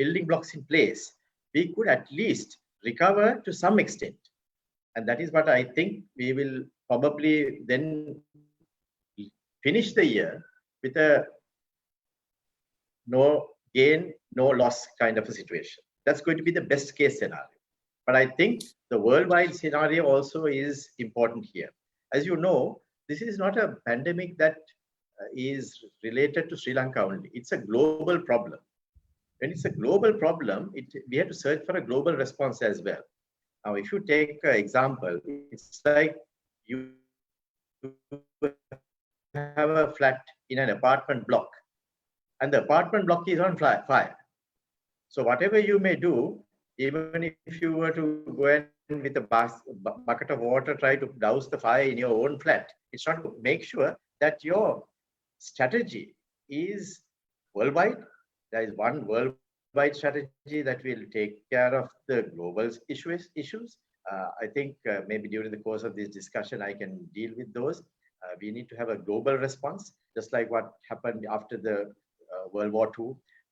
building blocks in place, we could at least recover to some extent. And that is what I think we will probably then finish the year with a no gain, no loss kind of a situation. That's going to be the best case scenario. But I think the worldwide scenario also is important here. As you know, this is not a pandemic that is related to Sri Lanka only. It's a global problem. When it's a global problem, we have to search for a global response as well. Now, if you take an example, it's like you have a flat in an apartment block, and the apartment block is on fire. So whatever you may do, even if you were to go in with a bucket of water, try to douse the fire in your own flat, it's not to make sure that your strategy is worldwide. There is one worldwide strategy that will take care of the global issues. I think maybe during the course of this discussion, I can deal with those. We need to have a global response, just like what happened after the World War II,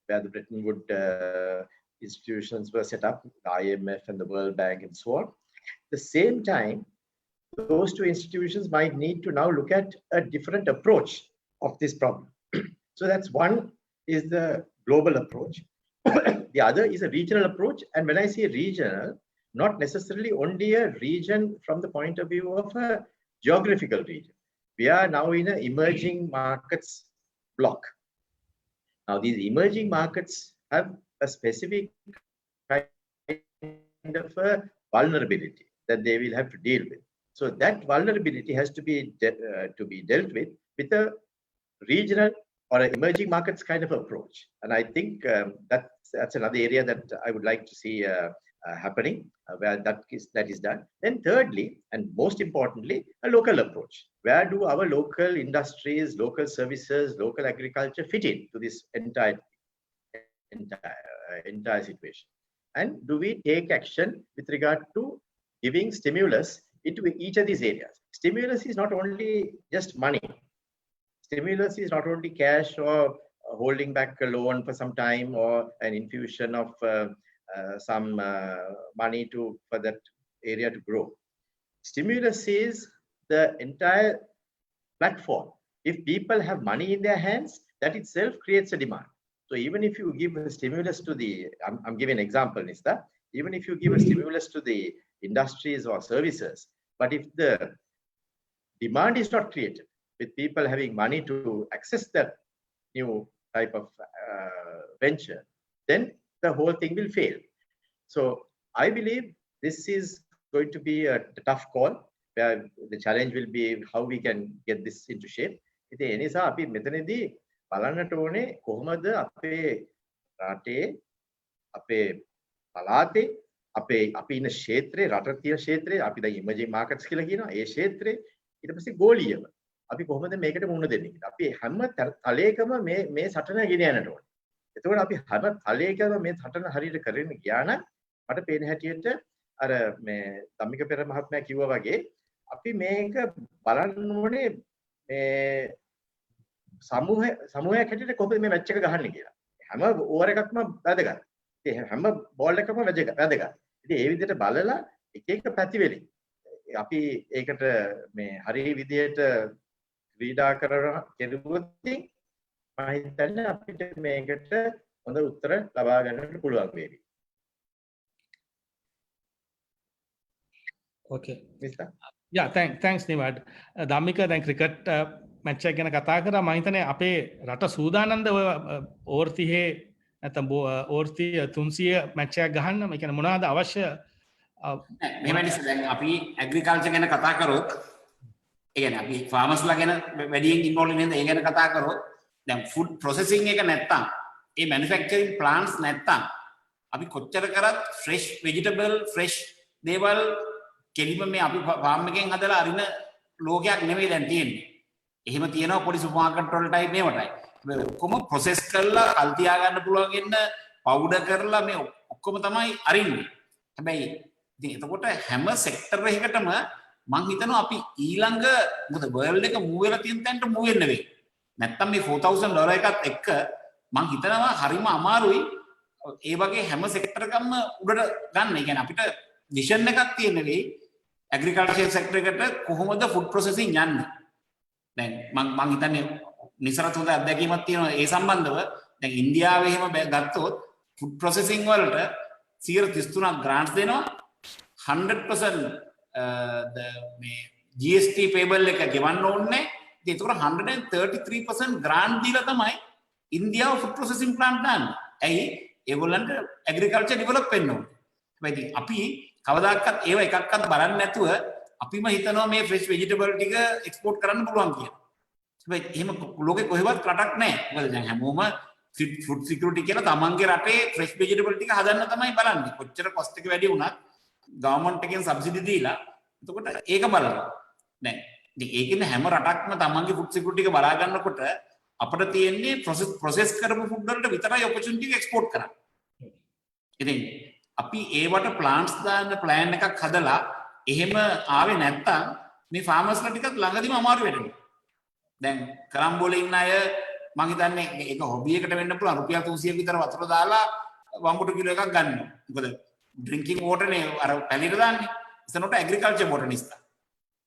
where the Bretton Woods institutions were set up, the IMF and the World Bank and so on. At the same time, those two institutions might need to now look at a different approach of this problem. So that's one is the global approach. The other is a regional approach. And when I say regional, not necessarily only a region from the point of view of a geographical region. We are now in an emerging markets block. Now, these emerging markets have a specific kind of a vulnerability that they will have to deal with. So that vulnerability has to be dealt with a regional or an emerging markets kind of approach. And I think that's another area that I would like to see happening, where that is done. Then thirdly, and most importantly, a local approach. Where do our local industries, local services, local agriculture fit in to this entire situation? And do we take action with regard to giving stimulus into each of these areas? Stimulus is not only just money. Stimulus is not only cash or holding back a loan for some time or an infusion of some money for that area to grow. Stimulus is the entire platform. If people have money in their hands, that itself creates a demand. So even if you give a stimulus to I'm giving an example, Nista, even if you give a stimulus to the industries or services, but if the demand is not created, with people having money to access that new type of venture, then the whole thing will fail. So I believe this is going to be a tough call, where the challenge will be how we can get this into shape. ඉතින් ඒ නිසා අපි මෙතනදී බලන්නට ඕනේ කොහොමද අපේ රටේ අපේ පළාතේ අපි ඉන්න ක්ෂේත්‍රේ රට තියෙන ක්ෂේත්‍රේ අපි දැන් ඉමර්ජින් මාකට්ස් කියලා කියනවා ඒ ක්ෂේත්‍රේ ඊට පස්සේ ගෝලීයව අපි කොහොමද මේකට මුහුණ දෙන්නේ කියලා. අපි හැම තලයකම මේ සටන ගෙන යන්නට ඕනේ. එතකොට අපි හැම තලයකම මේ සටන හරියට කරගෙන ගියා නම් මට පේන හැටියට අර මේ ධම්මික පෙර මහත්මයා කිව්වා වගේ අපි මේක බලන්න ඕනේ මේ සමූහයක් හැටියට කොහොමද මේ මැච් එක ගහන්නේ කියලා. හැම ඕවර් එකක්ම වැදගත්. ඉතින් හැම බෝල් එකක්ම වැදගත්. ඉතින් ඒ විදිහට බලලා එක එක පැති වලින් අපි ඒකට මේ හරිය විදිහට ක්‍රීඩා කෙරුවොත් මම හිතන්නේ අපිට මේකට හොඳ උත්තර ලබා ගන්නට පුළුවන් වේවි. Okay. Yeah, thanks Nivad. Dhammika දැන් ක්‍රිකට් මැච් එක ගැන කතා කරා මම හිතන්නේ අපේ රට සූදානම්ද ඔය ඕවර් 30 නැත්නම් ඕවර් 300 මැච් එකක් ගහන්න. මේ කියන්නේ මොනවාද අවශ්‍ය මෙහෙමයි දැන් අපි ඇග්‍රිකල්චර් ගැන කතා කරොත් ඒ කියන්නේ අපි ෆාමර්ස්ලා ගැන වැඩියෙන් ඉන්වෝල්ව් වෙන ඒ ගැන කතා කරොත් දැන් ෆුඩ් ප්‍රොසෙසිං එක නැත්තම් ඒ මැනුෆැක්චරින් ප්ලාන්ට්ස් නැත්තම් අපි කොච්චර කරත් ෆ්‍රෙෂ් ভেජිටබල් ෆ්‍රෙෂ් දේවල් කෙලිම මේ අපි ෆාම් එකෙන් හදලා අරින ලෝකයක් නෙමෙයි දැන් තියෙන්නේ. එහෙම තියෙනවා පොඩි සුපර් මාකට් වලටයි මේවටයි. ඔක්කොම ප්‍රොසෙස් කරලා කල් තියා ගන්න පුළුවන් වෙන්න පවුඩර් කරලා මේ ඔක්කොම තමයි අරින්නේ. හැබැයි ඉතින් එතකොට හැම සෙක්ටර් එකකටම මං හිතනවා අපි ඊළඟ මොකද වර්ල්ඩ් එක මූව් වෙලා තියෙන තැනට මූව් වෙන්න වෙයි. නැත්තම් මේ $4,000 එකත් එක්ක මං හිතනවා හරිම අමාරුයි ඒ වගේ හැම සෙක්ටර් එකක්ම උඩට ගන්න. ඒ කියන්නේ අපිට විෂන් එකක් තියෙන වෙයි ඇග්‍රිකල්චර් සෙක්ටර් එකට කොහොමද ෆුඩ් ප්‍රොසෙසින් යන්නේ. දැන් මම හිතන්නේ නිසරත් හොඳ අත්දැකීමක් තියෙනවා ඒ සම්බන්ධව. දැන් ඉන්දියාවේ එහෙම ගත්තොත් ෆුඩ් ප්‍රොසෙසින් වලට 33% grants දෙනවා. 100% මේ GST payable එක ගෙවන්න ඕනේ. ඉතින් ඒකට 133% grant දීලා තමයි ඉන්දියාව ෆුඩ් ප්‍රොසෙසින් ප්ලාන්ට් දාන්නේ. ඇයි? ඒගොල්ලන්ට ඇග්‍රිකල්චර් ඩෙවලොප් වෙන්න ඕනේ. හැබැයි අපි කවදාකවත් ඒව එකක්වත් බලන්නේ නැතුව අපිම හිතනවා මේ ෆ්‍රෙෂ් ভেජිටබල් ටික එක්ස්පෝර්ට් කරන්න පුළුවන් කියලා. හැබැයි එහෙම ලෝකේ කොහෙවත් රටක් නැහැ. මොකද දැන් හැමෝම ෆුඩ් සිකියුරිටි කියලා තමන්ගේ රටේ ෆ්‍රෙෂ් ভেජිටබල් ටික හදන්න තමයි බලන්නේ. කොච්චර කොස්ට් එක වැඩි වුණත් ගවර්න්මන්ට් එකෙන් සබ්සිඩි දීලා එතකොට ඒක බලනවා. දැන් ඉතින් ඒකෙන් හැම රටක්ම තමන්ගේ ෆුඩ් සිකියුරිටි එක බලා ගන්නකොට අපිට තියෙන්නේ ප්‍රොසෙස් කරපු ෆුඩ් වලට විතරයි ඔපචුනිටි එක එක්ස්පෝර්ට් කරන්න. ඉතින් අපි ඒවට ප්ලාන්ට්ස් දාන්න ප්ලෑන් එකක් හදලා එහෙම ආවේ නැත්තම් මේ ෆාමර්ස්ලා ටිකක් ළඟදිම අමාරු වෙනවා. දැන් කරම්බෝලේ ඉන්න අය මං හිතන්නේ ඒක හොබි එකට වෙන්න පුළුවන්. රුපියල් 300 විතර වතුර දාලා වම්බුට කිලෝ එකක් ගන්නවා. මොකද ඩ්‍රින්කින් වෝටර් නේ අර පැලිර දාන්නේ. ඉතනට ඇග්‍රිකල්චර් බොටනිස්ට්.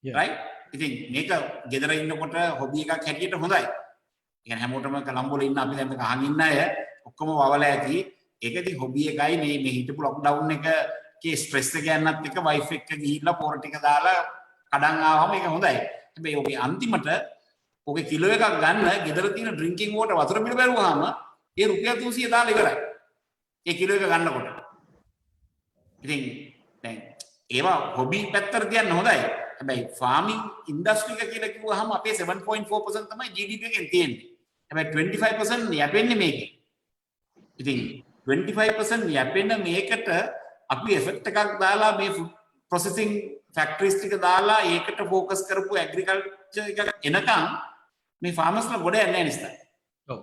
රයිට්? ඉතින් මේක ගෙදර ඉන්නකොට හොබි එකක් හැටියට හොඳයි. ඒ කියන්නේ හැමෝටම කොළඹවල ඉන්න අපි දැන් මේක අහන් ඉන්න අය ඔක්කොම වවලා ඇති. ඒක ඉතින් හොබි එකයි මේ හිටපු ලොක්ඩවුන් එකේ ස්ට්‍රෙස් එක යන්නත් එක වයිෆ් එක්ක ගිහිල්ලා පොර ටික දාලා කඩන් ආවම ඒක හොඳයි. හැබැයි ඔගේ අන්තිමට ඔගේ කිලෝ එකක් ගන්න ගෙදර තියෙන ඩ්‍රින්කින් වෝටර් වතුර බිල බැලුවාම ඒ රුපියල් 300 දාලා ඉවරයි. ඒ කිලෝ එක ගන්නකොට. ඉතින් දැන් ඒවා හොබි පැත්තට තියන්න හොඳයි. හැබැයි ෆාමින් ඉන්ඩස්ට්‍රි එක කියලා කිව්වහම අපේ 7.4% තමයි GDP එකෙන් තියෙන්නේ. හැබැයි 25% යැපෙන්නේ මේකේ. ඉතින් 25% යැපෙන මේකට අපි එෆෙක්ට් එකක් දාලා මේ ප්‍රොසෙසින් ෆැක්ටරිස් ටික දාලා ඒකට ફોකස් කරපු ඇග්‍රිකල්චර් එක එනකම් මේ ෆාමර්ස්ලා ගොඩ යන්නේ නැහැ නිස්තර. ඔව්.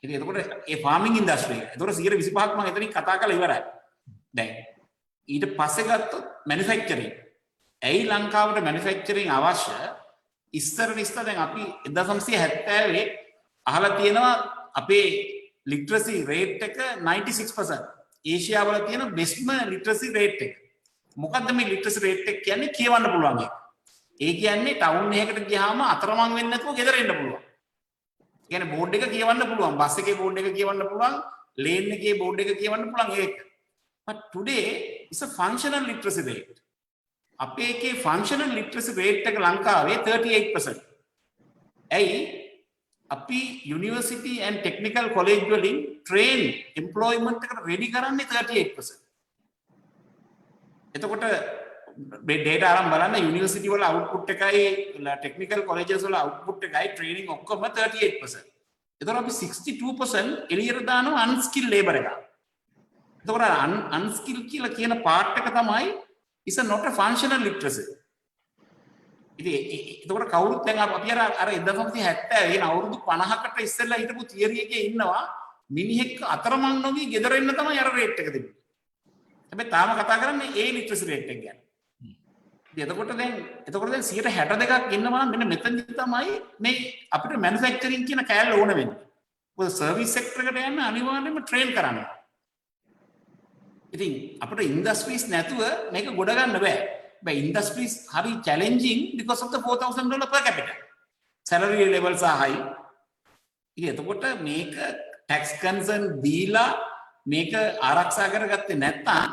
ඉතින් එතකොට ඒ ෆාමින් ඉන්ඩස්ට්‍රි එක. එතකොට 125ක් මම එතනින් කතා කරලා ඉවරයි. දැන් ඊට පස්සේ ගත්තොත් මැනුෆැක්චරින්. ඇයි ලංකාවට මැනුෆැක්චරින් අවශ්‍ය? ඉස්සර දැන් අපි 1970 අහලා තියෙනවා අපේ ලිටරසි රේට් එක 96%. ඒෂියාවල තියෙන බෙස්ට්ම ලිටරසි රේට් එක. මොකද්ද මේ ලිටරසි රේට් එක කියන්නේ? කියවන්න පුළුවන් එක. ඒ කියන්නේ ටවුන් එකකට ගියාම අතරමං වෙන්නේ නැතුව ගෙදර එන්න පුළුවන්. කියන්නේ බෝඩ් එක කියවන්න පුළුවන්, බස් එකේ බෝඩ් එක කියවන්න පුළුවන්, ලේන් එකේ බෝඩ් එක කියවන්න පුළුවන් ඒක. But today is a functional literacy rate. අපේ එකේ functional literacy rate එක ලංකාවේ 38%. ඇයි? අපි university and technical college වලින් train employment එකට ready කරන්නේ 38%. එතකොට data අරන් බලන්න university වල output එකයි technical colleges වල output එකයි training ඔක්කොම 38%. එතකොට අපි 62% එළියට දානවා unskilled labor එක. එතකොට unskilled කියලා කියන part එක තමයි is not a functional literacy. ඉතින් එතකොට කවුරුත් දැන් අපි අර 1970 වෙන අවුරුදු 50කට ඉස්සෙල්ලා හිටපු තියරි එකේ ඉන්නවා මිනිහෙක් අතරමං නොවි ගෙදර එන්න තමයි අර රේට් එක දෙන්නේ. හැබැයි තාම කතා කරන්නේ ඒ ලිටරසි රේට් එක ගැන. ඉතින් එතකොට දැන් 62ක් ඉන්නවා මෙන්න මෙතනදි තමයි මේ අපිට මැනුෆැක්චරින් කියන කෑල්ල ඕන වෙන්නේ. මොකද සර්විස් සෙක්ටර් එකට යන්න අනිවාර්යයෙන්ම ට්‍රේන් කරන්න. ඉතින් අපිට ඉන්ඩස්ට්‍රීස් නැතුව මේක ගොඩ ගන්න බෑ. But industries are challenging because of the $4,000 per capita. Salary levels are high. එතකොට මේක tax concern දීලා මේක ආරක්ෂා කරගත්තේ නැත්නම්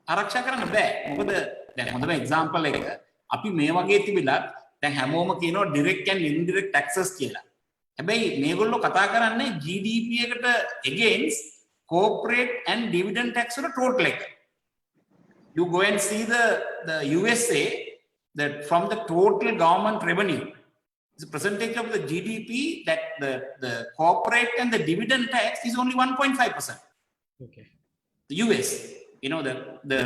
ආරක්ෂා කරන්න බෑ. මොකද දැන් හොඳම example එක අපි මේ වගේ තිබිලා දැන් හැමෝම කියනවා direct and indirect taxes කියලා. හැබැයි මේගොල්ලෝ කතා කරන්නේ GDP එකට against corporate and dividend tax වල total එක. You go and see the USA that from the total government revenue, the percentage of the GDP that the corporate and the dividend tax is only 1.5%. Okay. The US, you know, the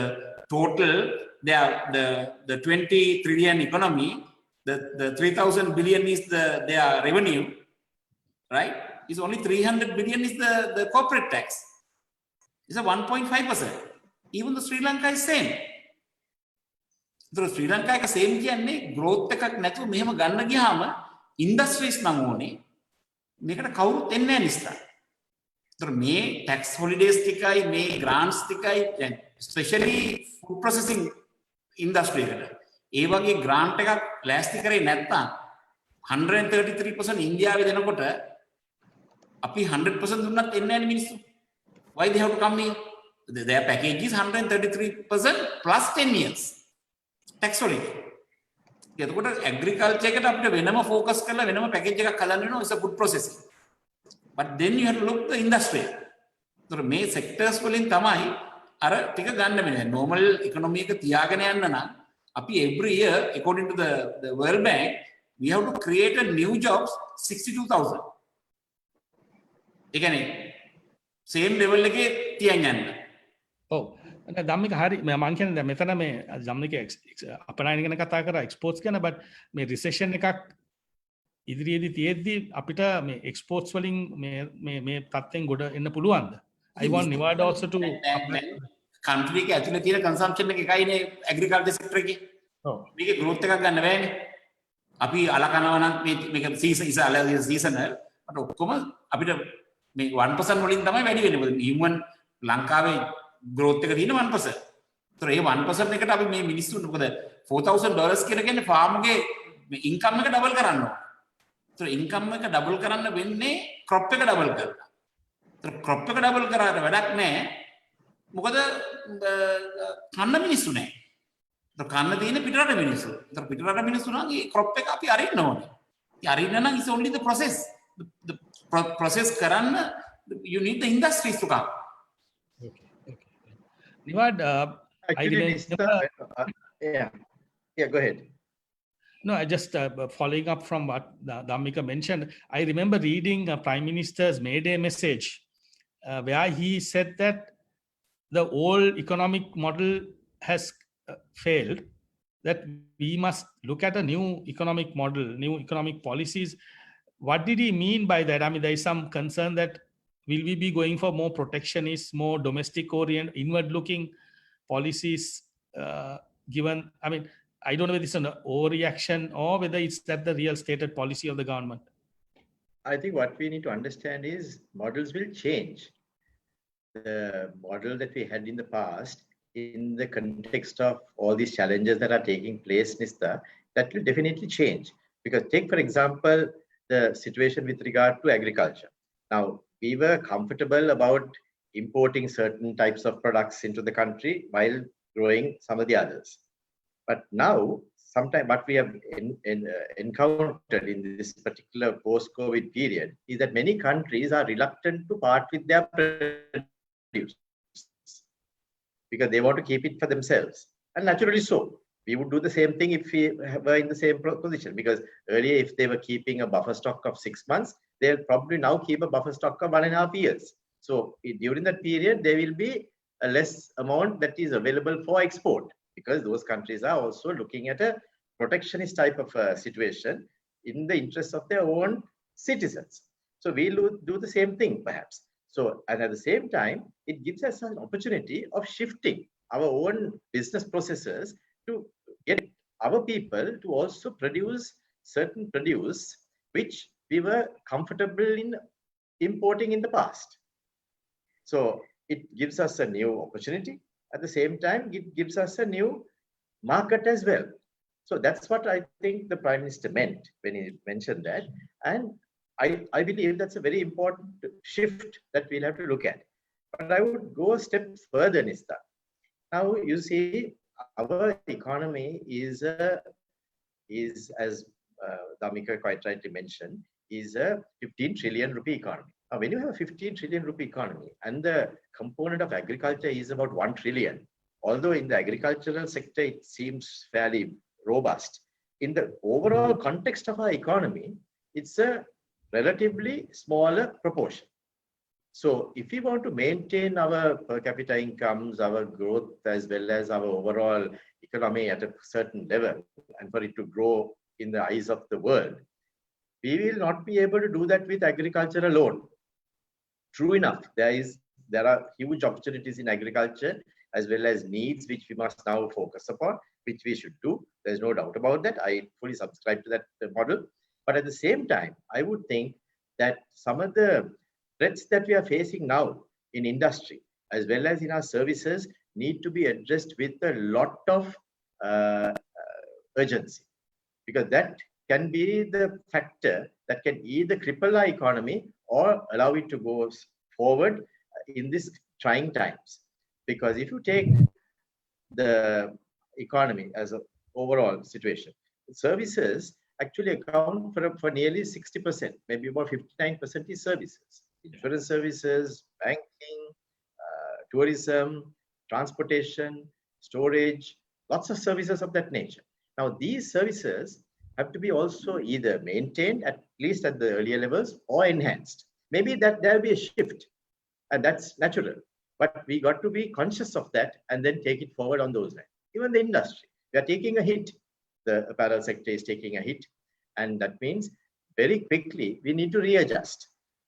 total, the 20 trillion economy, the 3,000 billion is their revenue, right? Is only 300 billion is the corporate tax. It's a 1.5%. Even the Sri Lanka is same. So Sri Lanka එක same කියන්නේ growth එකක් නැතුව මෙහෙම ගන්න ගියාම industries නම් ඕනේ මේකට කවුරුත් එන්නේ නැහැ නිස්සා. මේ tax holidays ටිකයි මේ grants ටිකයි especially food processing industry එකට ඒ වගේ grant එකක් ලෑස්ති කරේ නැත්නම් 133% ඉන්දියාවේ දෙනකොට අපි 100% දුන්නත් එන්නේ නැහැ මිනිස්සු. Why they have to come here? Their package is 133% plus 10 years tax holiday. එතකොට agriculture එකට අපිට වෙනම focus කරලා වෙනම package එකක් හදන්න වෙනවා is a good processing. But then you have to look the industry. So මේ sectors වලින් තමයි අර ටික ගන්න වෙන්නේ. Normal economy එක තියාගෙන යන්න නම් අපි every year according to the World Bank we have to create a new jobs 62,000. ඒ කියන්නේ same level එකේ තියන් යන්න. ඔව්. ධම්මික හරි මම කියන්නේ දැන් මෙතන මේ ධම්මික අපනයන ගැන කතා කරා එක්ස්පෝර්ට්ස් ගැන but මේ රිසෙෂන් එකක් ඉදිරියේදී තියෙද්දි අපිට මේ එක්ස්පෝර්ට්ස් වලින් මේ තත්ත්වෙන් ගොඩ එන්න පුළුවන්ද? I want Nevada also to country එකේ ඇතුලේ තියෙන consumption එක එකයිනේ agriculture sector එකේ. ඔව්. මේකේ growth එකක් ගන්න බෑනේ. අපි අලකනවා නම් මේක seasonal but ඔක්කොම අපිට මේ 1% වලින් තමයි වැඩි වෙන්නේ. මොකද human ලංකාවේ growth එක තියෙන 1%. ඒතර ඒ 1% එකට අපි මේ මිනිස්සුන්ට මොකද $4,000 කියලා කියන්නේ farm ගේ income එක double කරන්න ඕන. ඒතර income එක double කරන්න වෙන්නේ crop එක double කරලා. ඒතර crop එක double කරාට වැඩක් නැහැ. මොකද කන්න මිනිස්සු නැහැ. ඒතර කන්න තියෙන පිටරට මිනිස්සු. ඒතර පිටරට මිනිස්සු නම් මේ crop එක අපි අරින්න ඕනේ. ඒ අරින්න නම් is only the process. The process කරන්න you need the industries to come. Nivad, Actually, yeah, go ahead. No, I just following up from what Dhammika mentioned. I remember reading Prime Minister's May Day message where he said that the old economic model has failed, that we must look at a new economic model, new economic policies. What did he mean by that? I mean, there is some concern that will we be going for more protectionist, more domestic oriented, inward looking policies given, I mean, I don't know whether it's an overreaction or whether it's that the real stated policy of the government. I think what we need to understand is models will change. The model that we had in the past, in the context of all these challenges that are taking place, Nista, that will definitely change. Because take, for example, the situation with regard to agriculture. Now, we were comfortable about importing certain types of products into the country while growing some of the others. But now, sometimes what we have encountered in this particular post-COVID period is that many countries are reluctant to part with their produce because they want to keep it for themselves. And naturally so. We would do the same thing if we were in the same position, because earlier, if they were keeping a buffer stock of 6 months, they'll probably now keep a buffer stock of 1.5 years. So during that period, there will be a less amount that is available for export, because those countries are also looking at a protectionist type of situation in the interest of their own citizens. So we'll do the same thing, perhaps. So, and at the same time, it gives us an opportunity of shifting our own business processes to get our people to also produce certain produce which we were comfortable in importing in the past. So it gives us a new opportunity. At the same time, it gives us a new market as well. So that's what I think the Prime Minister meant when he mentioned that. And I believe that's a very important shift that we'll have to look at. But I would go a step further, Nista. Now, you see, our economy is as Dhammika quite rightly mentioned, is a 15 trillion rupee economy. Now, when you have a 15 trillion rupee economy and the component of agriculture is about 1 trillion, although in the agricultural sector, it seems fairly robust. In the overall context of our economy, it's a relatively smaller proportion. So if we want to maintain our per capita incomes, our growth, as well as our overall economy at a certain level, and for it to grow in the eyes of the world, we will not be able to do that with agriculture alone. True enough, there are huge opportunities in agriculture as well as needs which we must now focus upon, which we should do. There's no doubt about that. I fully subscribe to that model. But at the same time, I would think that some of the threats that we are facing now in industry as well as in our services need to be addressed with a lot of urgency, because that can be the factor that can either cripple our economy or allow it to go forward in these trying times. Because if you take the economy as an overall situation, services actually account for nearly 60%, maybe about 59% is services. Insurance services, banking, tourism, transportation, storage, lots of services of that nature. Now, these services have to be also either maintained at least at the earlier levels or enhanced. Maybe that there'll be a shift, and that's natural. But we got to be conscious of that and then take it forward on those lines. Even the industry, we are taking a hit. The apparel sector is taking a hit, and that means very quickly we need to readjust.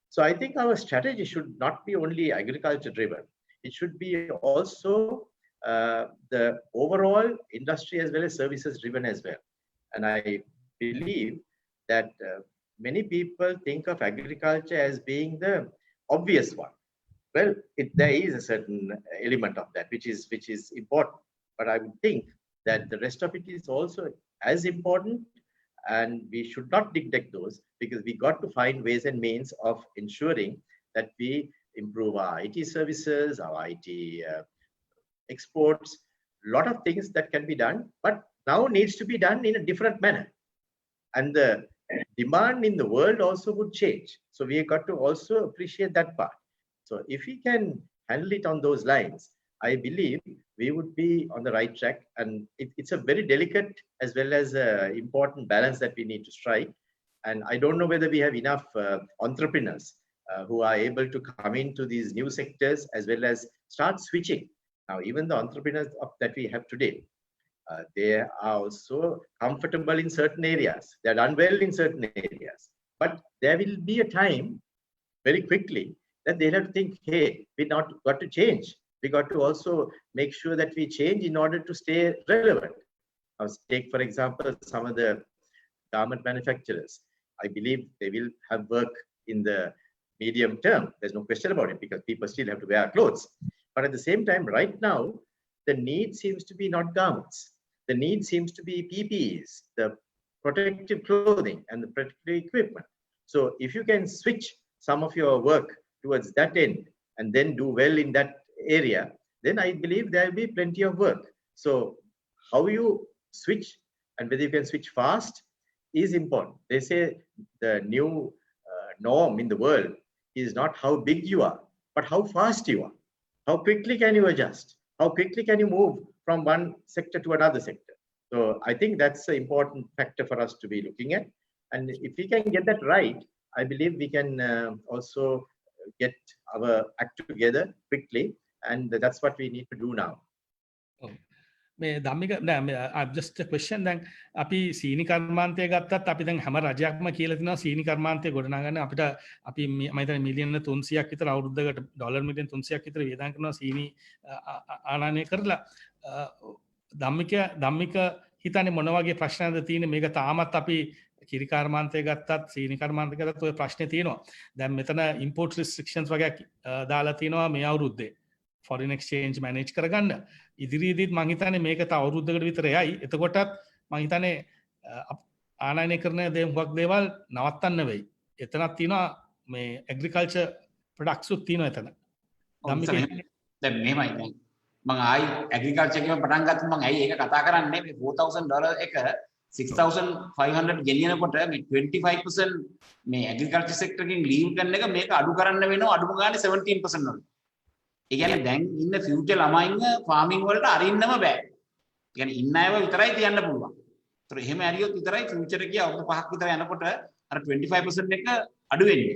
So I think our strategy should not be only agriculture driven. It should be also the overall industry as well as services driven as well. And I believe that many people think of agriculture as being the obvious one. Well, there is a certain element of that which is important, but I would think that the rest of it is also as important, and we should not neglect those, because we got to find ways and means of ensuring that we improve our IT services, our IT exports, a lot of things that can be done, but now needs to be done in a different manner. And the demand in the world also would change. So we have got to also appreciate that part. So if we can handle it on those lines, I believe we would be on the right track. And it's a very delicate as well as important balance that we need to strike. And I don't know whether we have enough entrepreneurs who are able to come into these new sectors as well as start switching. Now, even the entrepreneurs that we have today, they are also comfortable in certain areas. They're done well in certain areas. But there will be a time very quickly that they'll have to think, hey, we not got to change. We got to also make sure that we change in order to stay relevant. Now, take, for example, some of the garment manufacturers. I believe they will have work in the medium term. There's no question about it, because people still have to wear clothes. But at the same time, right now, the need seems to be not garments. The need seems to be PPEs, the protective clothing and the protective equipment. So if you can switch some of your work towards that end and then do well in that area, then I believe there will be plenty of work. So how you switch and whether you can switch fast is important. They say the new norm in the world is not how big you are, but how fast you are. How quickly can you adjust? How quickly can you move from one sector to another sector? So I think that's an important factor for us to be looking at. And if we can get that right, I believe we can also get our act together quickly. And that's what we need to do now. මේ ධම්මික නෑ just a question. දැන් අපි සීනි කර්මාන්තය ගත්තත් අපි දැන් හැම රජයක්ම කියලා තිනවා සීනි කර්මාන්තය ගොඩනගන්න අපිට අපි මම හිතන්නේ මිලියන 300ක් විතර අවුරුද්දකට ඩොලර් මිලියන 300ක් විතර වියදම් කරනවා සීනි ආනයනය කරලා. ධම්මික හිතන්නේ මොන වගේ ප්‍රශ්නද තියෙන්නේ? මේක තාමත් අපි කිරි කර්මාන්තය ගත්තත් සීනි කර්මාන්තය ගත්තත් ඔය ප්‍රශ්නේ තියෙනවා. දැන් මෙතන import restrictions වගේ දාලා තියෙනවා මේ අවුරුද්දේ foreign exchange manage කරගන්න. ඉදිරියේදීත් මං හිතන්නේ මේක තව අවුරුද්දකට විතර යයි. එතකොටත් මං හිතන්නේ ආනයනය කරන හුඟක් දේවල් නවත්තන්න වෙයි. එතනක් තියෙනවා මේ agriculture products උත් තියෙනවා එතන. දැන් මෙහෙමයි දැන් මම ආයි agriculture එකම පටන් ගත්තම මම ඇයි ඒක කතා කරන්නේ මේ $4,000 එක 6,500 ගෙනියනකොට මේ 25% මේ agriculture sector එකකින් leave කරන එක මේක අඩු කරන්න වෙනවා අඩුම ගානේ 17% වල. ඒ කියන්නේ දැන් ඉන්න future ළමයින්ව farming වලට අරින්නම බෑ. ඒ කියන්නේ ඉන්න අයව විතරයි තියන්න පුළුවන්. ඒතර එහෙම ඇරියොත් විතරයි future එකේ අවුරුදු 5ක් විතර යනකොට අර 25% එක අඩු වෙන්නේ.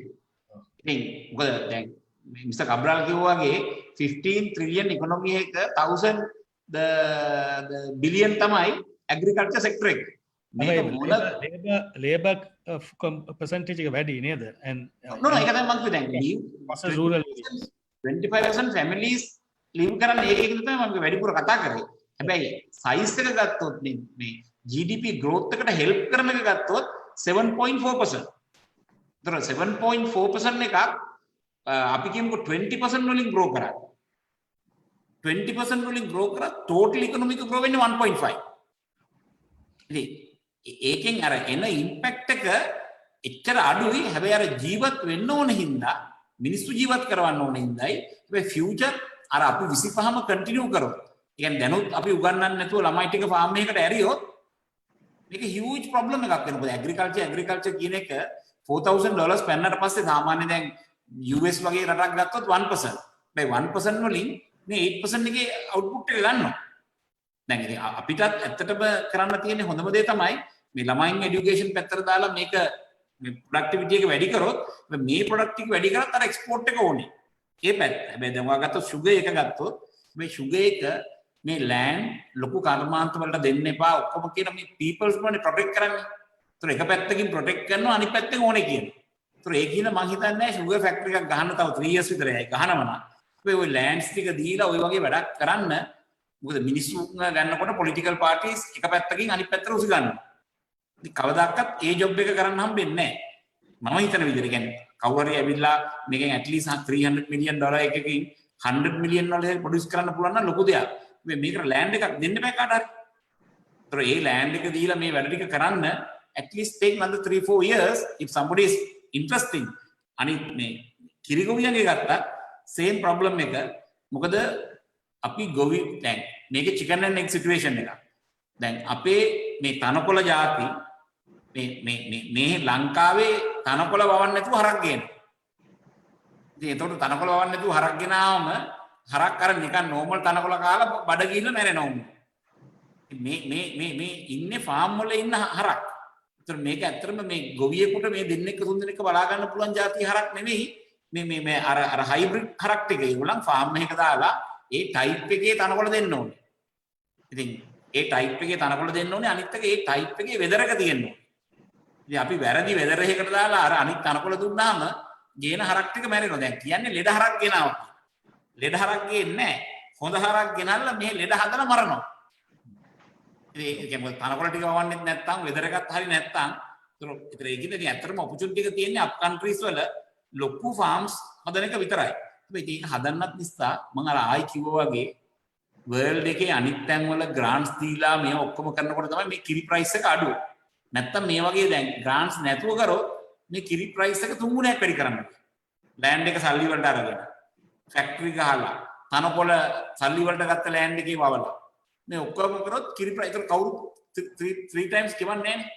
ඉතින් මොකද දැන් මිස්ටර් කබ්‍රාල් කිව්වා වගේ 15 trillion economy එක 1000 the billion තමයි agriculture sector එක. මේක මොන labor percentage එක වැඩි නේද? and no ඒක තමයි මම කියන්නේ rural 25% families live කරන්න ඒකකින් තමයි මම වැඩිපුර කතා කරේ. හැබැයි size එක ගත්තොත් මේ GDP growth එකට help කරන එක ගත්තොත් 7.4%. ඒතර 7.4% එකක් අපි කියමුකෝ 20% වලින් grow කරා 20% වලින් grow කරා total economic grow වෙන්නේ 1.5 ඉතින් ඒකෙන් අර එන impact එක එච්චර අඩුයි හැබැයි අර ජීවත් වෙන්න ඕන හින්දා මිනිස්සු ජීවත් කරවන්න ඕන හින්දායි හැබැයි future අර අපි 25ම continue කරොත් ඒ කියන්නේ දැනුත් අපි උගන්වන්න නැතුව ළමයි ටික farm එකකට ඇරියොත් මේක huge problem එකක් වෙනවා මොකද agriculture කියන එක $4,000 පෙන්නට පස්සේ සාමාන්‍ය දැන් US වගේ රටක් ගත්තොත් 1%. දැන් 1% වලින් මේ 8% එකේ output එක ගන්නවා. දැන් ඉතින් අපිටත් ඇත්තටම කරන්න තියෙන්නේ හොඳම දේ තමයි මේ ළමයින් education පැත්තට දාලා මේක මේ productivity එක වැඩි කරොත් මේ product එක වැඩි කරත් අර export එක ඕනේ. ඒ පැත්ත. හැබැයි දැන් ඔයා ගත්තොත් sugar එක ගත්තොත් මේ sugar එක මේ land ලොකු කර්මාන්ත වලට දෙන්න එපා ඔක්කොම කියන මේ peoples වලනේ protect කරන්නේ. ඒතර එක පැත්තකින් protect කරනවා අනිත් පැත්තෙන් ඕනේ කියනවා. ඒතර ඒ කියන මං හිතන්නේ නැහැ sugar factory එකක් ගහන්න තව 3 years විතර යයි ගහනවනම් ඔය lands ටික දීලා ඔය වගේ වැඩක් කරන්න මොකද මිනිස්සු ගන්නකොට political parties එක පැත්තකින් අනිත් පැත්තට උසි ගන්නවා. ඉතින් කවදාකවත් ඒ job එක කරන්න හම්බෙන්නේ නැහැ. මම හිතන විදිහට කියන්නේ කවුරු හරි ඇවිල්ලා මේකෙන් at least $300 million එකකින් $100 million produce කරන්න පුළුවන් නම් ලොකු දෙයක්. මේකට land එකක් දෙන්න බෑ කාට හරි. ඒතර ඒ land එක දීලා මේ වැඩ ටික කරන්න at least take another 3-4 years if somebody is interesting. අනිත් මේ කිරිගොවියන්ගේ ගත්තා same problem එක. මොකද අපි ගොවි දැන් මේකේ chicken and egg situation එක. දැන් අපේ මේ තනකොළ ಜಾති මේ ලංකාවේ තනකොළ වවන්න නැතුව හරක් ගේනවා. ඉතින් ඒතකොට තනකොළ වවන්න නැතුව හරක් ගෙනාවම හරක් අර නිකන් normal තනකොළ කාලා බඩ ගිහින් මැරෙනවා. මේ ඉන්නේ farm වල ඉන්න හරක්. ඒතර මේක ඇත්තටම මේ ගොවියෙකුට මේ දෙන්නෙක් තුන් දෙනෙක් බලා ගන්න පුළුවන් જાති හරක් නෙවෙයි. මේ අර හයිබ්‍රිඩ් හරක් ටික ඒගොල්ලන් farm එකක දාලා ඒ type එකේ තනකොළ දෙන්න ඕනේ. ඉතින් ඒ type එකේ තනකොළ දෙන්න ඕනේ අනිත් එක ඒ type එකේ weather එක තියෙන්න ඕනේ. ඉතින් අපි වැරදි weather එකකට දාලා අර අනිත් තනකොළ දුන්නාම ගේන හරක් ටික මැරෙනවා. දැන් කියන්නේ ලෙඩ හරක් ගෙනාවා. ලෙඩ හරක් ගේන්නේ නැහැ. හොඳ හරක් ගෙනල්ලා මේ ලෙඩ හදලා මරනවා. ඉතින් ඒ කියන්නේ තනකොළ ටික වවන්නෙත් නැත්තම් weather එකත් හරි නැත්තම් ඒතර ඒකින්ද ඇත්තටම opportunity එක තියෙන්නේ up countries වල ලොකු farms හදන එක විතරයි. හැබැයි ඒක හදන්නත් නිසා මම අර ආයි කිව්වා වගේ world එකේ අනිත් තැන් වල grants දීලා මේ ඔක්කොම කරනකොට තමයි මේ කිරි price එක අඩු. නැත්තම් මේ වගේ දැන් grants නැතුව කරොත් මේ කිරි price එක 3 ගුණයක් වැඩි කරන්න. land එක සල්ලි වලට අරගෙන factory ගහලා තනකොළ සල්ලි වලට ගත්ත land එකේ වවලා මේ ඔක්කොම කරොත් කිරි price එක කවුරු 3 times කියවන්නේ නැහැ.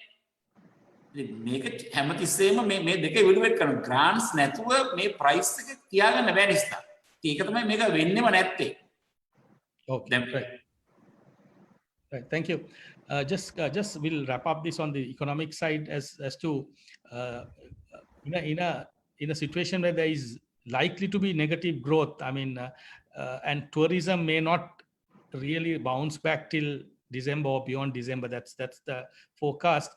මේක හැමතිස්සෙම මේ දෙක ඉවලුවේට් කරන grants නැතුව මේ price එක තියාගන්න බෑ නිසා. ඒක තමයි මේක වෙන්නෙම නැත්තේ. Okay. Right. Thank you. Just we'll wrap up this on the economic side as to in a situation where there is likely to be negative growth. I mean, and tourism may not really bounce back till December or beyond December. That's the forecast.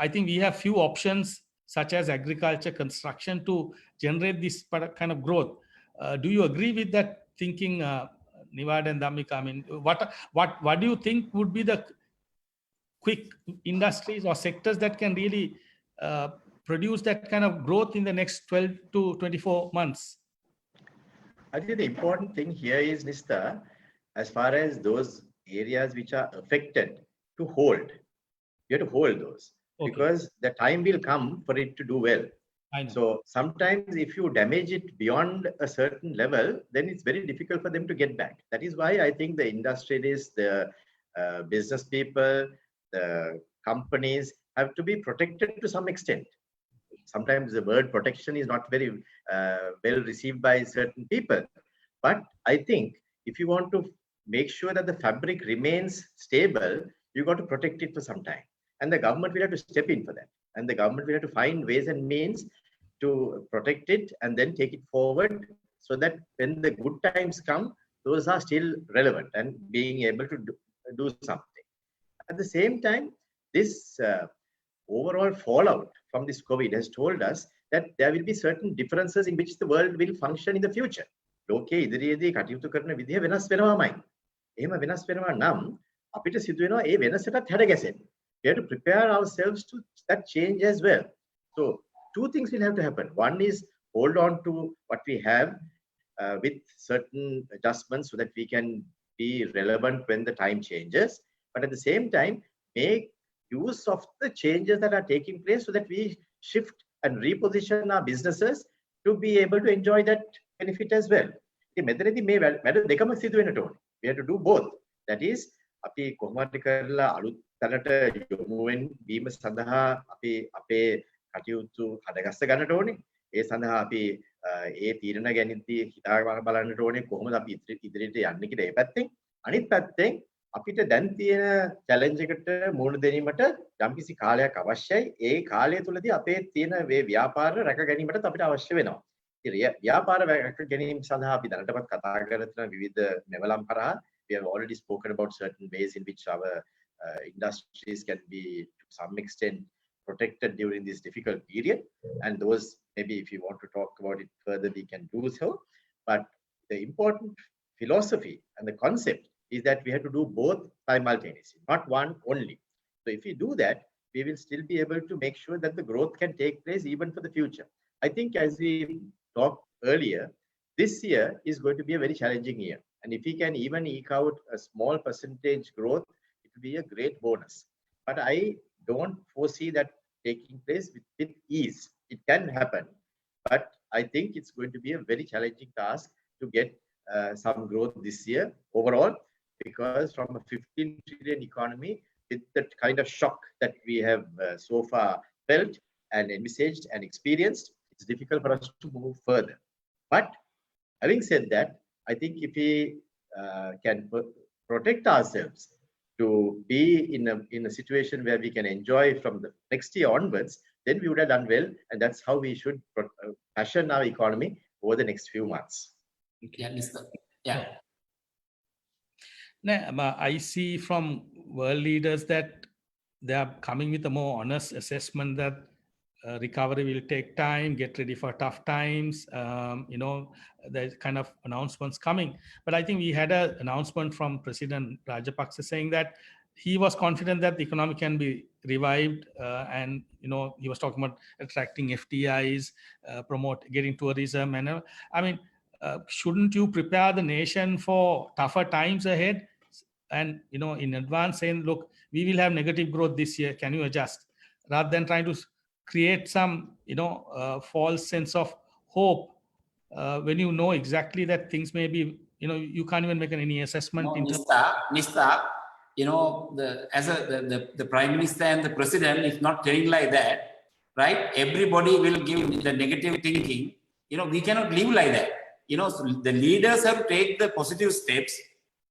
I think we have few options such as agriculture, construction to generate this kind of growth. Do you agree with that thinking, Nivad and Dhammika? I mean, what do you think would be the quick industries or sectors that can really produce that kind of growth in the next 12 to 24 months? I think the important thing here is, Nista, as far as those areas which are affected, to hold. You have to hold those. Okay. Because the time will come for it to do well. I know. So sometimes if you damage it beyond a certain level, then it's very difficult for them to get back. That is why I think the industrialists, the business people, the companies have to be protected to some extent. Sometimes the word protection is not very well received by certain people. But I think if you want to make sure that the fabric remains stable, you got to protect it for some time. And the government will have to step in for that. And the government will have to find ways and means to protect it and then take it forward so that when the good times come, those are still relevant and being able to do something. At the same time, this overall fallout from this COVID has told us that there will be certain differences in which the world will function in the future. ලෝකයේ ඉදිරියේදී කටයුතු කරන විදිහ වෙනස් වෙනවාමයි. එහෙම වෙනස් වෙනවා නම් අපිට සිදු වෙනවා ඒ වෙනසටත් හැඩ ගැසෙන්න. We have to prepare ourselves to that change as well. So two things will have to happen. One is hold on to what we have with certain adjustments so that we can be relevant when the time changes, but at the same time make use of the changes that are taking place so that we shift and reposition our businesses to be able to enjoy that benefit as well. මෙතනදී මේ වැඩ දෙකම සිදු වෙන්නට ඕනේ. We have to do both. That is අපි කොහොමද කරලා අලුත් තැනට යොමු වීම සඳහා අපි අපේ කටයුතු හදගස්ස ගන්නට ඕනේ. ඒ සඳහා අපි ඒ තීරණ ගැනීමදී හිතා බලන්නට ඕනේ කොහොමද අපි ඉදිරියට යන්නේ කියලා ඒ පැත්තෙන්. අනිත් පැත්තෙන් අපිට දැන් තියෙන චැලෙන්ජ් එකට මුහුණ දෙන්නට යම්කිසි කාලයක් අවශ්‍යයි. ඒ කාලය තුලදී අපේ තියෙන මේ ව්‍යාපාර රැක ගැනීමට අපිට අවශ්‍ය වෙනවා. ව්‍යාපාර රැක ගැනීම සඳහා අපි දැනටමත් කතා කරන විවිධ මෙවලම් කරා we have already spoken about certain ways in which our industries can be to some extent protected during this difficult period, and those maybe if you want to talk about it further we can do so, but the important philosophy and the concept is that we have to do both simultaneously, not one only. So if we do that, we will still be able to make sure that the growth can take place even for the future. I think as we talked earlier, this year is going to be a very challenging year, and if we can even eke out a small percentage growth, it will be a great bonus. But I don't foresee that taking place with ease. It can happen, but I think it's going to be a very challenging task to get some growth this year overall, because from a 15 trillion economy, with the kind of shock that we have so far felt and envisaged and experienced, it's difficult for us to move further. But having said that, I think if we can protect ourselves to be in a situation where we can enjoy from the next year onwards, then we would have done well, and that's how we should fashion our economy over the next few months. Yeah, Mr. Yeah. I see from world leaders that they are coming with a more honest assessment that recovery will take time, get ready for tough times. There's kind of announcements coming. But I think we had an announcement from President Rajapaksa saying that he was confident that the economy can be revived. And, he was talking about attracting FDIs, getting tourism. And shouldn't you prepare the nation for tougher times ahead? And, in advance saying, look, we will have negative growth this year. Can you adjust? Rather than trying to create some false sense of hope when you know exactly that things may be, you can't even make any assessment. Mr. The Prime Minister and the President is not telling like that, right? Everybody will give the negative thinking. We cannot live like that. The leaders have to take the positive steps,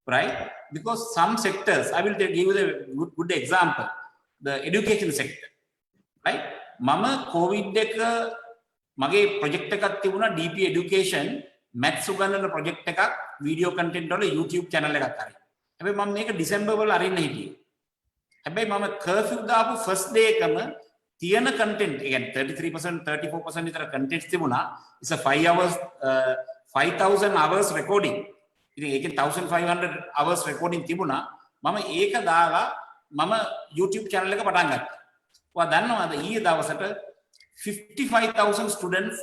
right? Because some sectors, I will give you a good example, the education sector, right? Mama COVID එක මගේ project එකක් තිබුණා DP education maths උගන්වන project එකක් video content වල YouTube channel එකක් හරි. හැබැයි මම මේක ඩිසෙම්බර් වල අරින්න හිටියේ. හැබැයි මම කර්ෆියු දාපු ෆස්ට් ඩේ එකම තියෙන කන්ටෙන්ට්, ඒ කියන්නේ 33% 34% විතර කන්ටෙන්ට්ස් තිබුණා. It's a 5 hours 5000 hours recording. ඉතින් ඒකෙන් 1500 hours recording තිබුණා. මම ඒක දාලා මම YouTube channel එක පටන් ගත්තා. දන්නවාද ඊයේ දවසට 55,000 students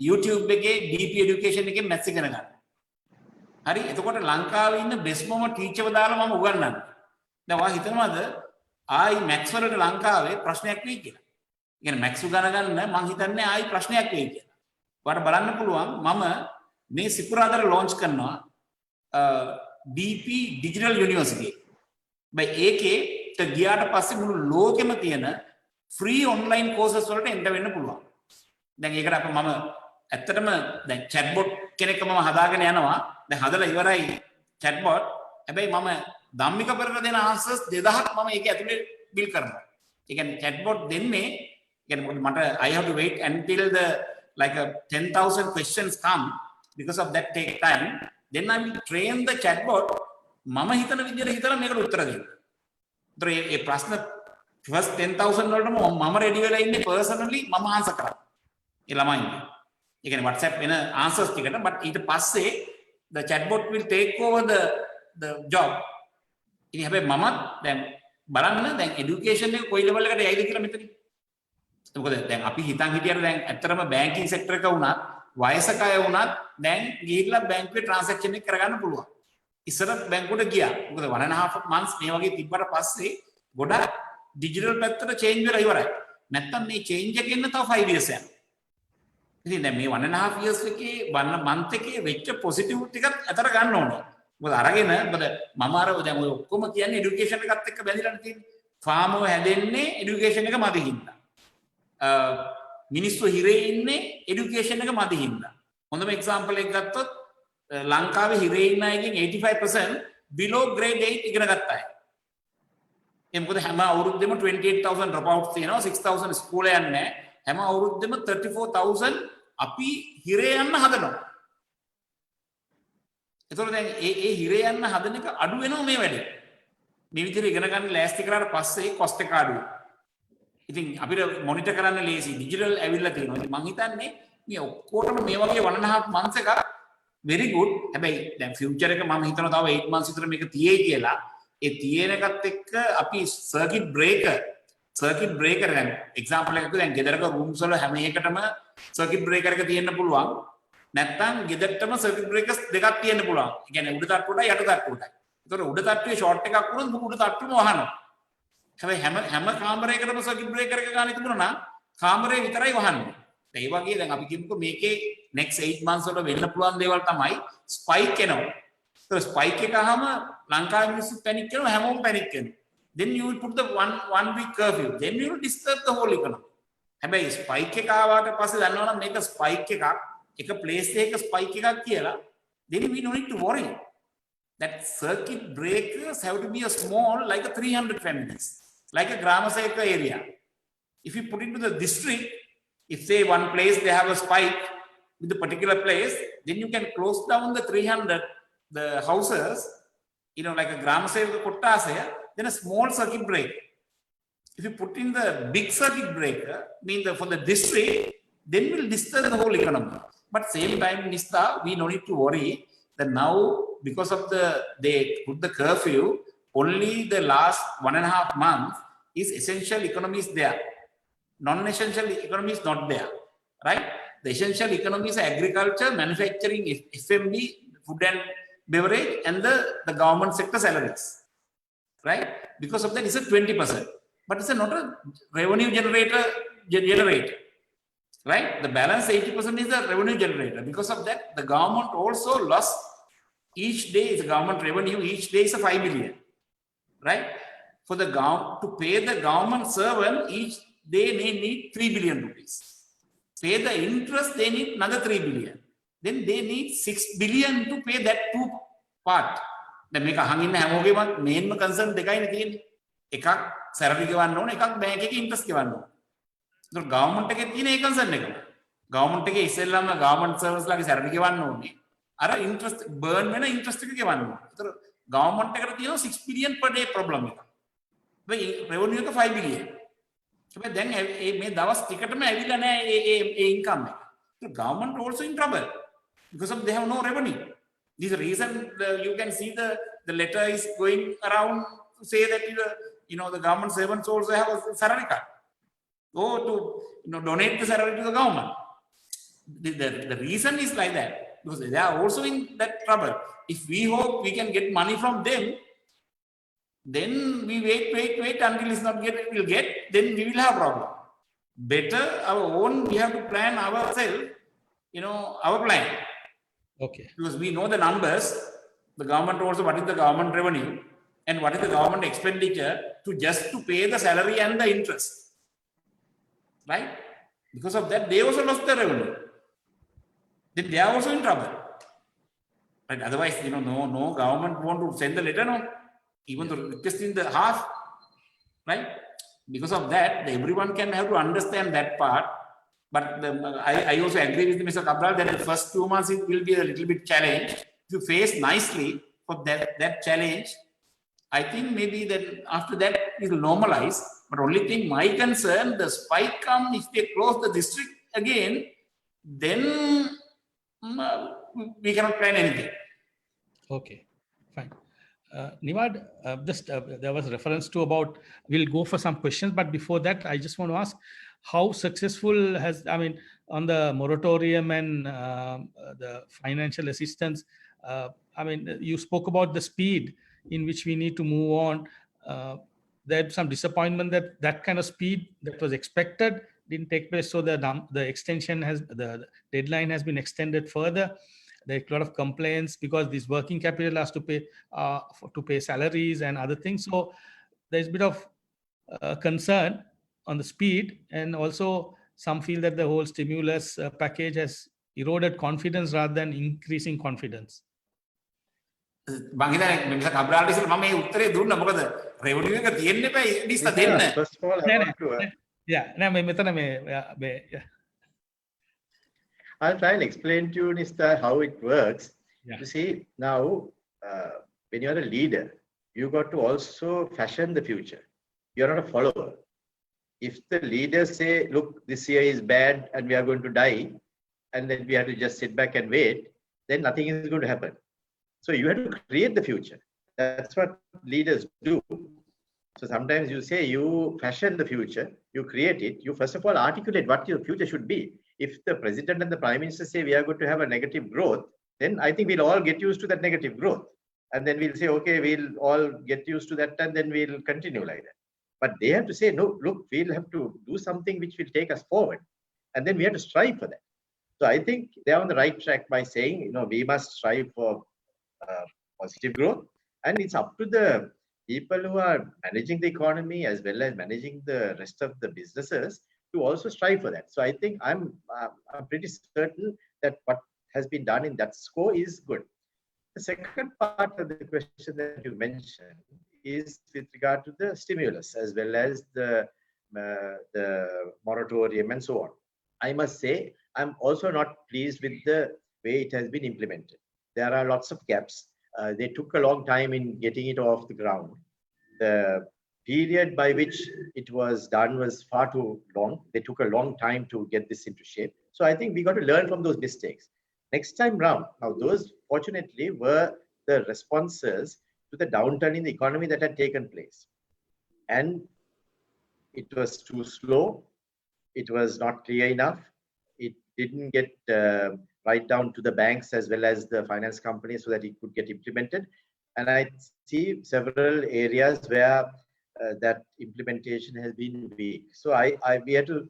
YouTube එකේ DP education එකේ maths ඉගෙන ගන්න. හරි, එතකොට ලංකාවේ ඉන්න බෙස්මම ටීචර්ව දාලා මම උගන්වන්නේ. දැන් ඔයා හිතනවාද ආයි maths වලට ලංකාවේ ප්‍රශ්නයක් වෙයි කියලා? ඒ කියන්නේ maths උගන ගන්න මම හිතන්නේ ආයි ප්‍රශ්නයක් වෙයි කියලා. ඔයාලට බලන්න පුළුවන් මම මේ සිකුරාදාට launch කරනවා DP Digital University. බයි ඒකේ ගියාට පස්සේ මුළු ලෝකෙම තියෙන free online courses වලට එන්න වෙන්න පුළුවන්. දැන් ඒකට අප මම ඇත්තටම දැන් chatbot කෙනෙක්ව මම හදාගෙන යනවා. දැන් හදලා ඉවරයි chatbot. හැබැයි මම ධම්මික පෙරට දෙන answers 2000ක් මම ඒක ඇතුලේ build කරනවා. ඒ කියන්නේ chatbot දෙන්නේ කියන්නේ මට I have to wait until the like a 10,000 questions come, because of that take time. Then I will train the chatbot මම හිතන විදිහට හිතලා මේකට උත්තර දෙන්න. ඒතර මේ ප්‍රශ්න first 10,000 වලටම මම ready වෙලා ඉන්නේ personally මම answer කරා. ඒ ළමයින්ට. ඒ කියන්නේ WhatsApp වෙන answers ටිකට, but ඊට පස්සේ the chatbot will take over the job. ඉතින් හැබැයි මමත් දැන් බලන්න දැන් education එක කොයි level එකට යයිද කියලා මෙතනින්. මොකද දැන් අපි හිතන් හිටියට දැන් ඇත්තටම banking sector එක වුණත් වයසක අය වුණත් දැන් ගිහිල්ලා බැංකුවේ ට්‍රාන්සැක්ෂන් එක කරගන්න පුළුවන්. ඉස්සර බැංකුවට ගියා. මොකද 1.5 months මේ වගේ තිබ්බට පස්සේ ගොඩක් ඩිජිටල් පැත්තට චේන්ජ් වෙලා ඉවරයි. නැත්තම් මේ චේන්ජ් එක එන්න තව 5 years යනවා. ඉතින් දැන් මේ 1.5 years එකේ 1 month එකේ වෙච්ච පොසිටිව් ටිකක් අතර ගන්න ඕනේ. මොකද අරගෙන මොකද මම අර දැන් ඔය ඔක්කොම කියන්නේ এডুকেෂන් එකත් එක්ක බැඳිලානේ තියෙන්නේ. ෆාමර් හැදෙන්නේ এডুকেෂන් එක මත හින්දා. මිනිස්සු හිරේ ඉන්නේ এডুকেෂන් එක මත හින්දා. හොඳම එක්සැම්පල් එක ගත්තොත් ලංකාවේ හිරේ ඉන්න අයගෙන් 85% below grade 8 ඉගෙන ගත්ත අය. ඒ මොකද හැම අවුරුද්දෙම 28000 drop outs තියෙනවා 6000 ස්කූලේ යන්නේ නැහැ. හැම අවුරුද්දෙම 34000 අපි හිරේ යන්න හදනවා. ඒතකොට දැන් ඒ හිරේ යන්න හදන එක අඩු වෙනවා මේ වැඩේ. මේ විදිහට ඉගෙන ගන්න ලෑස්ති කරාට පස්සේ කොස්ට් එක අඩුයි. ඉතින් අපිට මොනිටර් කරන්න ලේසි ඩිජිටල් ඇවිල්ලා තියෙනවා. ඉතින් මම හිතන්නේ මේ ඔක්කොටම මේ වගේ 1.5 months එකක් very good. හැබැයි දැන් ෆියුචර් එක මම හිතනවා තව 8 months විතර මේක තියේ කියලා. ඒ තියෙන එකත් එක්ක අපි සර්කිට් බ්‍රේකර් දැන් එක්සැම්පල් එකක් දැන් ගෙදරක රූම්ස් වල හැම එකටම සර්කිට් බ්‍රේකර් එක තියෙන්න පුළුවන්. නැත්තම් ගෙදරටම සර්කිට් බ්‍රේකර්ස් දෙකක් තියෙන්න පුළුවන්. ඒ කියන්නේ උඩ තට්ටුවටයි යට තට්ටුවටයි. ඒතකොට උඩ තට්ටුවේ ෂෝට් එකක් වුණොත් උඩ තට්ටුවම වහනවා. හැබැයි හැම කාමරයකටම සර්කිට් බ්‍රේකර් එක ගන්න තිබුණා නම් කාමරේ විතරයි වහන්නේ. ඒ වගේ දැන් අපි කියමුකෝ මේකේ next 8 months වල වෙන්න පුළුවන් දේවල් තමයි ස්පයික් එනවා. So spike එකහම ලංකාවේ මිනිස්සු පැනික් කරනවා හැමෝම පැනික් කරනවා. Then you will put the one week curfew. Then you will disturb the whole economy. හැබැයි spike එක ආවට පස්සේ දන්නවනම් මේක spike එක place එකක spike එකක් කියලා then we don't need to worry. That circuit breakers have to be a small like a 300 families, like a Gramaseka area. If you put it to the district, if say one place they have a spike with a particular place, then you can close down the 300 the houses, you know, like a Gramaseka Kottasaya, then a small circuit breaker. If you put in the big circuit breaker, for the district, then will disturb the whole economy. But same time, Nista, we don't need to worry that now, because of they put the curfew, only the last 1.5 months is essential economy is there. Non-essential economy is not there, right? The essential economy is agriculture, manufacturing, FMB, food and beverage, and the government sector salaries, right? Because of that, it's a 20%, but it's not a revenue generator, right? The balance 80% is the revenue generator. Because of that, the government also lost each day is government revenue. Each day is a 5 billion, right? For the to pay the government servant, each day they need 3 billion rupees. Pay the interest, they need another 3 billion. Then they need 6 billion to pay that two part. Then make a hanging hamoge main concern the kind of thing. Ekak salary given no, ekak bank interest given no. The government take a concern. Government take a government service like salary given no. Are interest burn when interest given no. Government take 6 billion per day problem. The revenue is 5 billion. So then may that was ticket income. The government also in trouble because of they have no revenue. This is the reason you can see the letter is going around to say that the government servants also have a salary card. Go to donate the salary to the government. The reason is like that because they are also in that trouble. If we hope we can get money from them, then we wait until it's not we'll get, then we will have problem. Better our own, we have to plan ourselves, our plan. Okay. Because we know the numbers, the government also, what is the government revenue and what is the government expenditure to pay the salary and the interest. Right? Because of that, they also lost their revenue. Then they are also in trouble. Right? Otherwise, no government want to send the letter, no. Even though just in the half, right? Because of that, everyone can have to understand that part. But I also agree with Mr. Cabral that the first 2 months it will be a little bit challenge. If you face nicely for that challenge, I think maybe then after that it will normalize. But only thing my concern, the spike come if they close the district again, then we cannot plan anything. Okay, fine. Nivad, just there was reference to about, we'll go for some questions, but before that, I just want to ask, how successful has, I mean, on the moratorium and the financial assistance, I mean, you spoke about the speed in which we need to move on. There's some disappointment that that kind of speed that was expected didn't take place. So the extension has, the deadline has been extended further. There's a lot of complaints because this working capital has to pay salaries and other things. So there's a bit of concern on the speed, and also some feel that the whole stimulus package has eroded confidence rather than increasing confidence. මං හිතන්නේ මිනිස්සු කබ්‍රාල්ට ඉස්සෙල්ලා මම මේ උත්තරේ දුන්නා මොකද revenue එක තියෙන්න එපා ඉස්ලා දෙන්න. First of all, I want to, Yeah. I'll try and explain to you, Nista, how it works. Yeah. You see, now, when you're a leader, you got to also fashion the future. You're not a follower. If the leaders say, look, this year is bad and we are going to die, and then we have to just sit back and wait, then nothing is going to happen. So you have to create the future. That's what leaders do. So sometimes you say you fashion the future, you create it, you first of all articulate what your future should be. If the president and the prime minister say we are going to have a negative growth, then I think we'll all get used to that negative growth. And then we'll say, okay, we'll all get used to that and then we'll continue like that. But they have to say, no, look, we'll have to do something which will take us forward. And then we have to strive for that. So I think they're on the right track by saying, we must strive for positive growth. And it's up to the people who are managing the economy as well as managing the rest of the businesses to also strive for that. So I think I'm pretty certain that what has been done in that score is good. The second part of the question that you mentioned is with regard to the stimulus as well as the moratorium and so on. I must say, I'm also not pleased with the way it has been implemented. There are lots of gaps. They took a long time in getting it off the ground. The period by which it was done was far too long. They took a long time to get this into shape. So I think we got to learn from those mistakes. Next time round, now those fortunately were the responses to the downturn in the economy that had taken place. And it was too slow. It was not clear enough. It didn't get right down to the banks as well as the finance companies so that it could get implemented. And I see several areas where that implementation has been weak. So we had to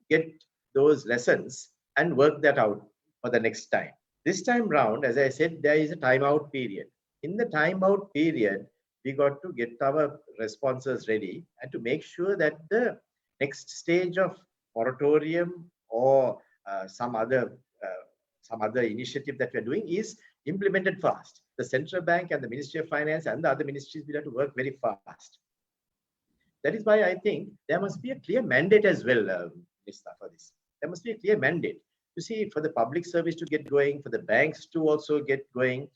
get those lessons and work that out for the next time. This time round, as I said, there is a timeout period. In the timeout period, we got to get our responses ready and to make sure that the next stage of moratorium or some other initiative that we're doing is implemented fast. The central bank and the Ministry of Finance and the other ministries will have to work very fast. That is why I think there must be a clear mandate as well, Nista, for this. There must be a clear mandate. You see, for the public service to get going, for the banks to also get going,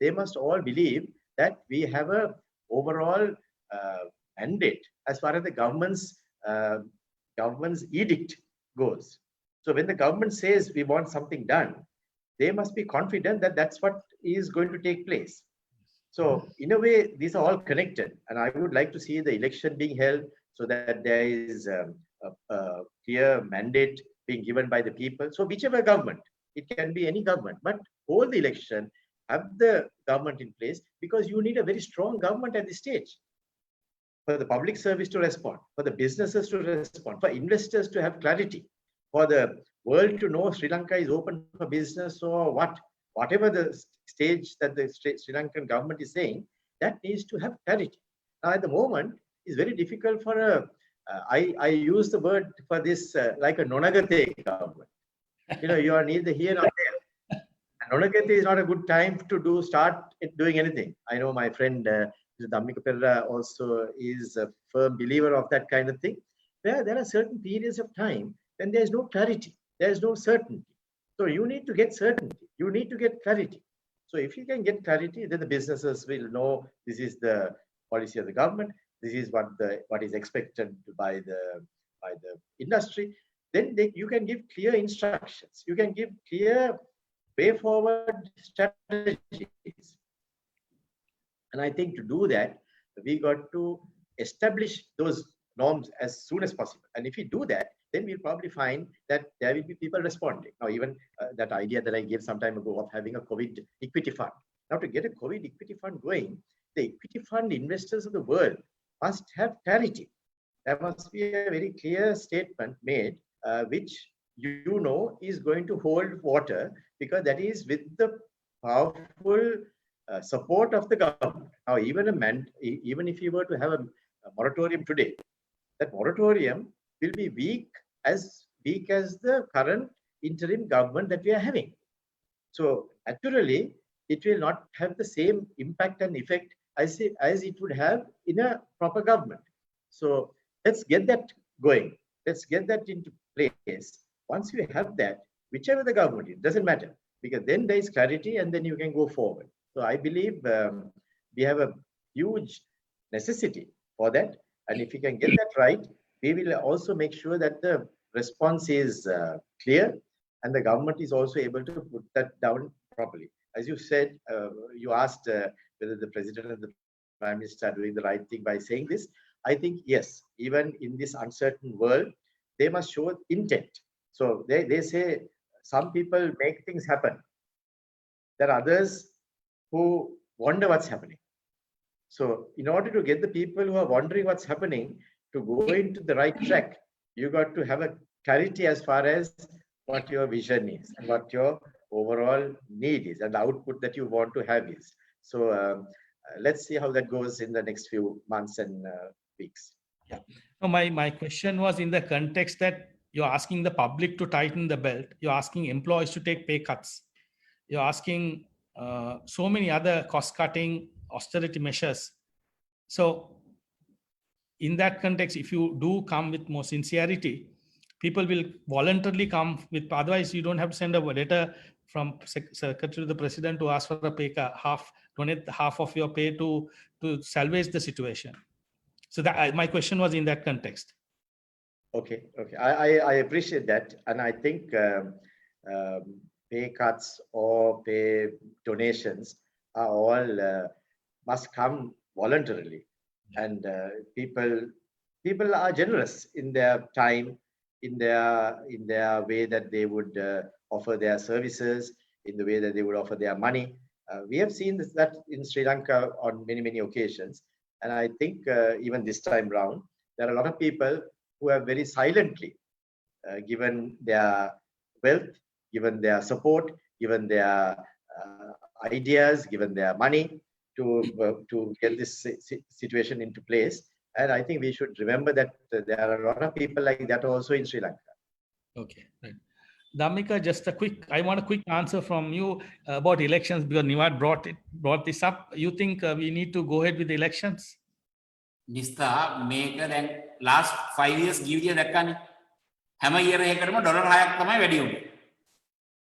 they must all believe that we have a overall mandate as far as the government's edict goes. So when the government says we want something done, they must be confident that that's what is going to take place. So in a way, these are all connected. And I would like to see the election being held so that there is a clear mandate being given by the people. So whichever government, it can be any government, but hold the election, have the government in place, because you need a very strong government at this stage for the public service to respond, for the businesses to respond, for investors to have clarity, for the world to know Sri Lanka is open for business or whatever the stage that the Sri Lankan government is saying, that needs to have clarity. Now at the moment, it's very difficult for I use the word for this like a nonagate government. You are neither here nor there. Nonagate is not a good time to start doing anything. I know my friend Dhammika Perera also is a firm believer of that kind of thing, where there are certain periods of time when there is no clarity, there is no certainty. So you need to get certainty, you need to get clarity. So if you can get clarity, then the businesses will know this is the policy of the government, this is what is expected by the industry. Then you can give clear instructions, you can give clear way forward strategies. And I think to do that, we got to establish those norms as soon as possible. And if we do that, then we'll probably find that there will be people responding. Now, even that idea that I gave some time ago of having a COVID equity fund. Now, to get a COVID equity fund going, the equity fund investors of the world must have clarity. There must be a very clear statement made, which you know is going to hold water, because that is with the powerful support of the government. Now, even if you were to have a moratorium today, that moratorium will be weak as the current interim government that we are having. So naturally, it will not have the same impact and effect as it would have in a proper government. So let's get that going. Let's get that into place. Once you have that, whichever the government is, doesn't matter, because then there is clarity and then you can go forward. So I believe we have a huge necessity for that. And if we can get that right, we will also make sure that the response is clear and the government is also able to put that down properly. As you said, you asked whether the president and the prime minister are doing the right thing by saying this. I think, yes, even in this uncertain world, they must show intent. So they say some people make things happen. There are others who wonder what's happening. So in order to get the people who are wondering what's happening to go into the right track, you got to have a clarity as far as what your vision is and what your overall need is and the output that you want to have is. So let's see how that goes in the next few months and weeks. Yeah. So my question was in the context that you're asking the public to tighten the belt. You're asking employees to take pay cuts. You're asking so many other cost-cutting austerity measures. So in that context, if you do come with more sincerity, people will voluntarily come with, otherwise you don't have to send a letter from secretary to the president to ask for a pay cut, donate half of your pay to salvage the situation. So that my question was in that context. Okay. I appreciate that. And I think pay cuts or pay donations are all must come voluntarily. And people are generous in their time, in their way that they would offer their services, in the way that they would offer their money. We have seen that in Sri Lanka on many occasions. And I think even this time round, there are a lot of people who have very silently given their wealth, given their support, given their ideas, given their money to get this situation into place. And I think we should remember that there are a lot of people like that also in Sri Lanka. Okay, right. Dhammika, I want a quick answer from you about elections, because Niwad brought this up. You think we need to go ahead with the elections? Nista, make and last 5 years give you that kind. Hammer year $6 තමයි වැඩි උනේ.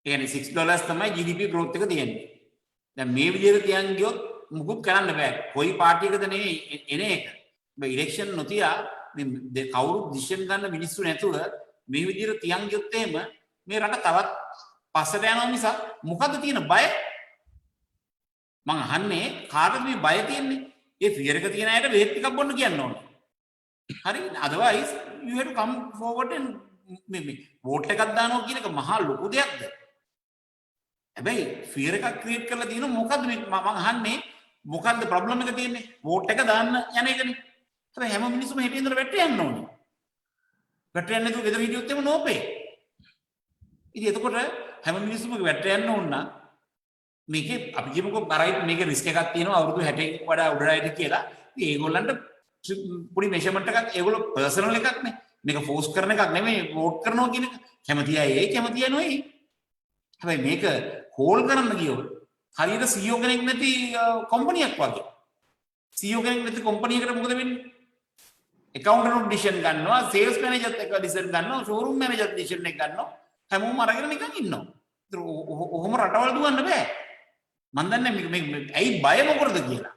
ඒ කියන්නේ $6 තමයි GDP growth එක තියෙන්නේ. දැන් මේ විදිහට තියන් ගියොත් මුකුත් කරන්න බෑ. කොයි පාර්ටි එකද නෙවෙයි එන එක. මේ ඉලෙක්ෂන් නොතියා මේ කවුරු ඩිසිෂන් ගන්න මිනිස්සු නැතුව මේ විදිහට තියන් ගියොත් එහෙම මේ රට තවත් පස්සට යනවා මිසක් මොකද්ද තියෙන බය? මං අහන්නේ කාටද මේ බය තියෙන්නේ? ඒ ෆියර් එක තියෙන අයට වේත් ටිකක් බොන්න කියන්න ඕනේ. හරි? otherwise you have to come forward and මේ වෝට් එකක් දානවා කියන එක මහා ලොකු දෙයක්ද? හැබැයි ෆියර් එකක් ක්‍රියේට් කරලා තියෙන මොකද්ද මේ මං අහන්නේ මොකද්ද ප්‍රොබ්ලම් එක තියෙන්නේ? වෝට් එක දාන්න යන එකනේ. හැබැයි හැම මිනිස්සුම හිටින් ඉඳලා වැටේ යන්න ඕනේ. වැටේ යන්නේ නැතුව ගෙදර හිටියොත් එම නෝපේ. ඉතින් එතකොට හැම මිනිස්සුම වැටේ යන්න ඕන නම් මේකේ අපි කියමුකෝ බරයි මේකේ රිස්ක් එකක් තියෙනවා අවුරුදු 60ක් වඩා උඩරයිද කියලා. ඉතින් ඒගොල්ලන්ට පොඩි මෙෂර්මන්ට් එකක් ඒගොල්ලෝ පර්සනල් එකක් නේ. මේක ෆෝස් කරන එකක් නෙමෙයි වෝට් කරනවා කියන එක. කැමති අය ඒ කැමති අය නොයි. හැබැයි මේක හෝල් කරන්න ගියොත් හරියට CEO කෙනෙක් නැති කම්පැනියක් වගේ. CEO කෙනෙක් නැති කම්පැනි එකකට මොකද වෙන්නේ? accountant decision ගන්නවා, sales manager එක decision ගන්නවා, showroom manager decision එක ගන්නවා. හැමෝම අරගෙන නිකන් ඉන්නවා. ඒතර ඔහොම රටවල් දුවන්න බෑ. මන් දන්නේ මේ ඇයි බය මොකටද කියලා.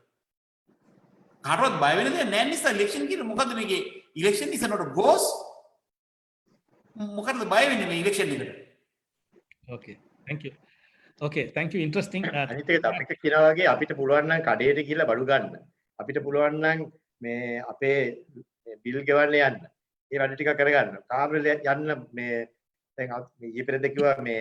කාටවත් බය වෙන දෙයක් නෑ නිසා ඉලෙක්ෂන් කියන මොකද්ද මේකේ election is not a ghost. මොකටද බය වෙන්නේ මේ ඉලෙක්ෂන් එකට? Okay, thank you. Interesting. අනිත් එක අපිට කියනවා වගේ අපිට පුළුවන් නම් කඩේට ගිහිල්ලා බඩු ගන්න. අපිට පුළුවන් නම් මේ අපේ බිල් ගෙවන්න යන්න. ඒ වැඩ ටික කරගන්න. කාමරේ යන්න මේ දැන් මේ ඊපෙරේද කිව්වා මේ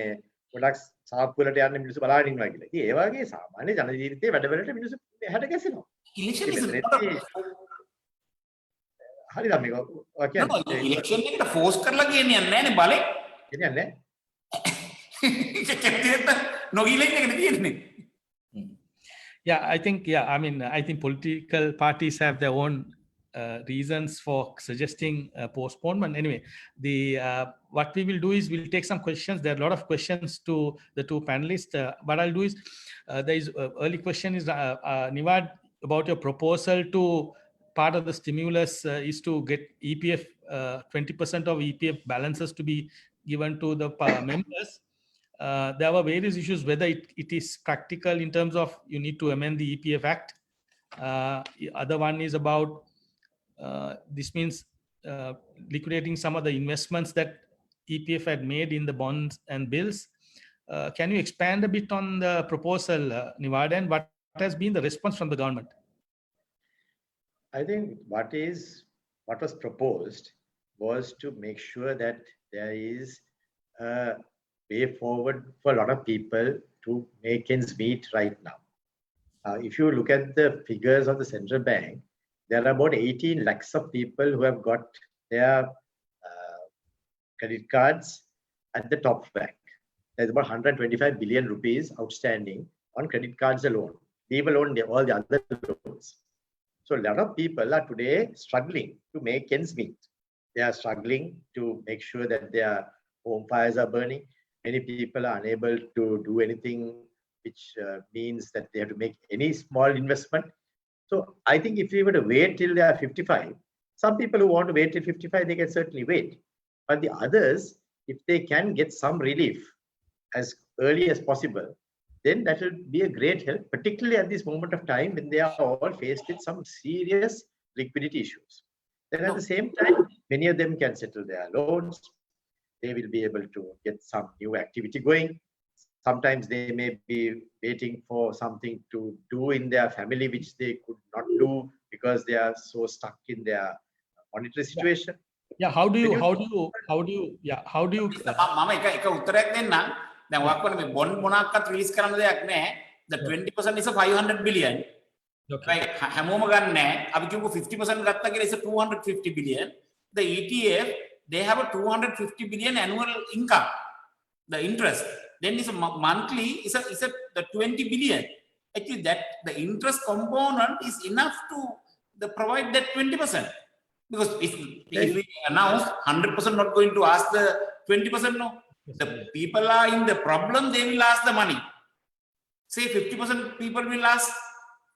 ගොඩක් සාප්පු වලට යන්න මිනිස්සු බලාගෙන ඉන්නවා කියලා. ඉතින් ඒ වගේ සාමාන්‍ය ජන ජීවිතයේ වැඩවලට මිනිස්සු හැට ගැසෙනවා. election is not මෙතනදී හරි ධම්මික ඔය no, කියන්නේ election එකට force කරලා කියන්නේ නැහැ නේ බලේ. කියන්නේ නොගිලෙන් එකනේ තියෙන්නේ. Yeah, I think, I think political parties have their own reasons for suggesting postponement. Anyway, what we will do is we'll take some questions. There are a lot of questions to the two panelists. What I'll do is, there is early question is, Nivad, about your proposal to part of the stimulus is to get EPF, 20% of EPF balances to be given to the members. There were various issues whether it is practical in terms of you need to amend the EPF Act. The other one is about this means liquidating some of the investments that EPF had made in the bonds and bills. Can you expand a bit on the proposal, Nivad, and what has been the response from the government? I think what was proposed was to make sure that there is a way forward for a lot of people to make ends meet right now. If you look at the figures of the central bank, there are about 18 lakhs of people who have got their credit cards at the top bank. There's about 125 billion rupees outstanding on credit cards alone, leave alone all the other loans. So a lot of people are today struggling to make ends meet. They are struggling to make sure that their home fires are burning. Many people are unable to do anything, which means that they have to make any small investment. So I think if we were to wait till they are 55, some people who want to wait till 55, they can certainly wait. But the others, if they can get some relief as early as possible, then that will be a great help, particularly at this moment of time when they are all faced with some serious liquidity issues. Then at the same time, many of them can settle their loans. They will be able to get some new activity going. Sometimes they may be waiting for something to do in their family, which they could not do because they are so stuck in their monetary situation. Yeah, how do you මම එක උත්තරයක් දෙන්නම්. දැන් ඔයක් වල මේ bond මොනක්වත් release කරන්න දෙයක් නැහැ. The 20% is a 500 billion. Okay. හැමෝම ගන්න නැහැ. අපි කියමු 50% ගත්තා කියලා is a 250 billion. The ETF, they have a 250 billion annual income. The interest. Then is a monthly is a the 20 billion. Actually, that the interest component is enough to provide that 20%. Because if we announce 100% not going to ask the 20%, no. The people are in the problem, they will ask the money. Say 50% people will ask,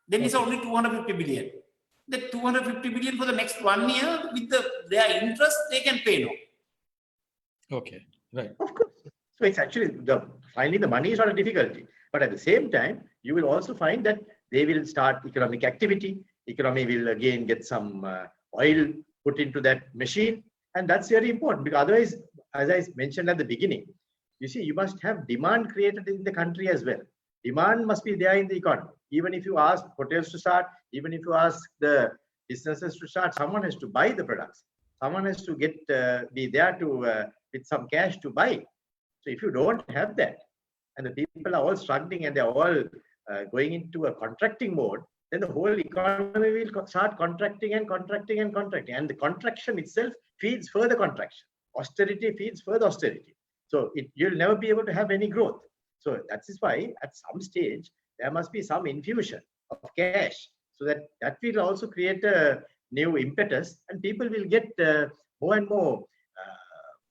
then it's only 250 billion. The 250 billion for the next 1 year with their interest, they can pay now. Okay, right. Of course. So it's actually finding the money is not a difficulty. But at the same time, you will also find that they will start economic activity. Economy will again get some oil put into that machine. And that's very important because otherwise, as I mentioned at the beginning, you see, you must have demand created in the country as well. Demand must be there in the economy. Even if you ask hotels to start, even if you ask the businesses to start, someone has to buy the products. Someone has to be there to with some cash to buy. So if you don't have that, and the people are all struggling and they're all going into a contracting mode, then the whole economy will start contracting and contracting and contracting. And the contraction itself feeds further contraction. Austerity feeds further austerity. So you'll never be able to have any growth. So that is why at some stage, there must be some infusion of cash so that will also create a new impetus and people will get more and more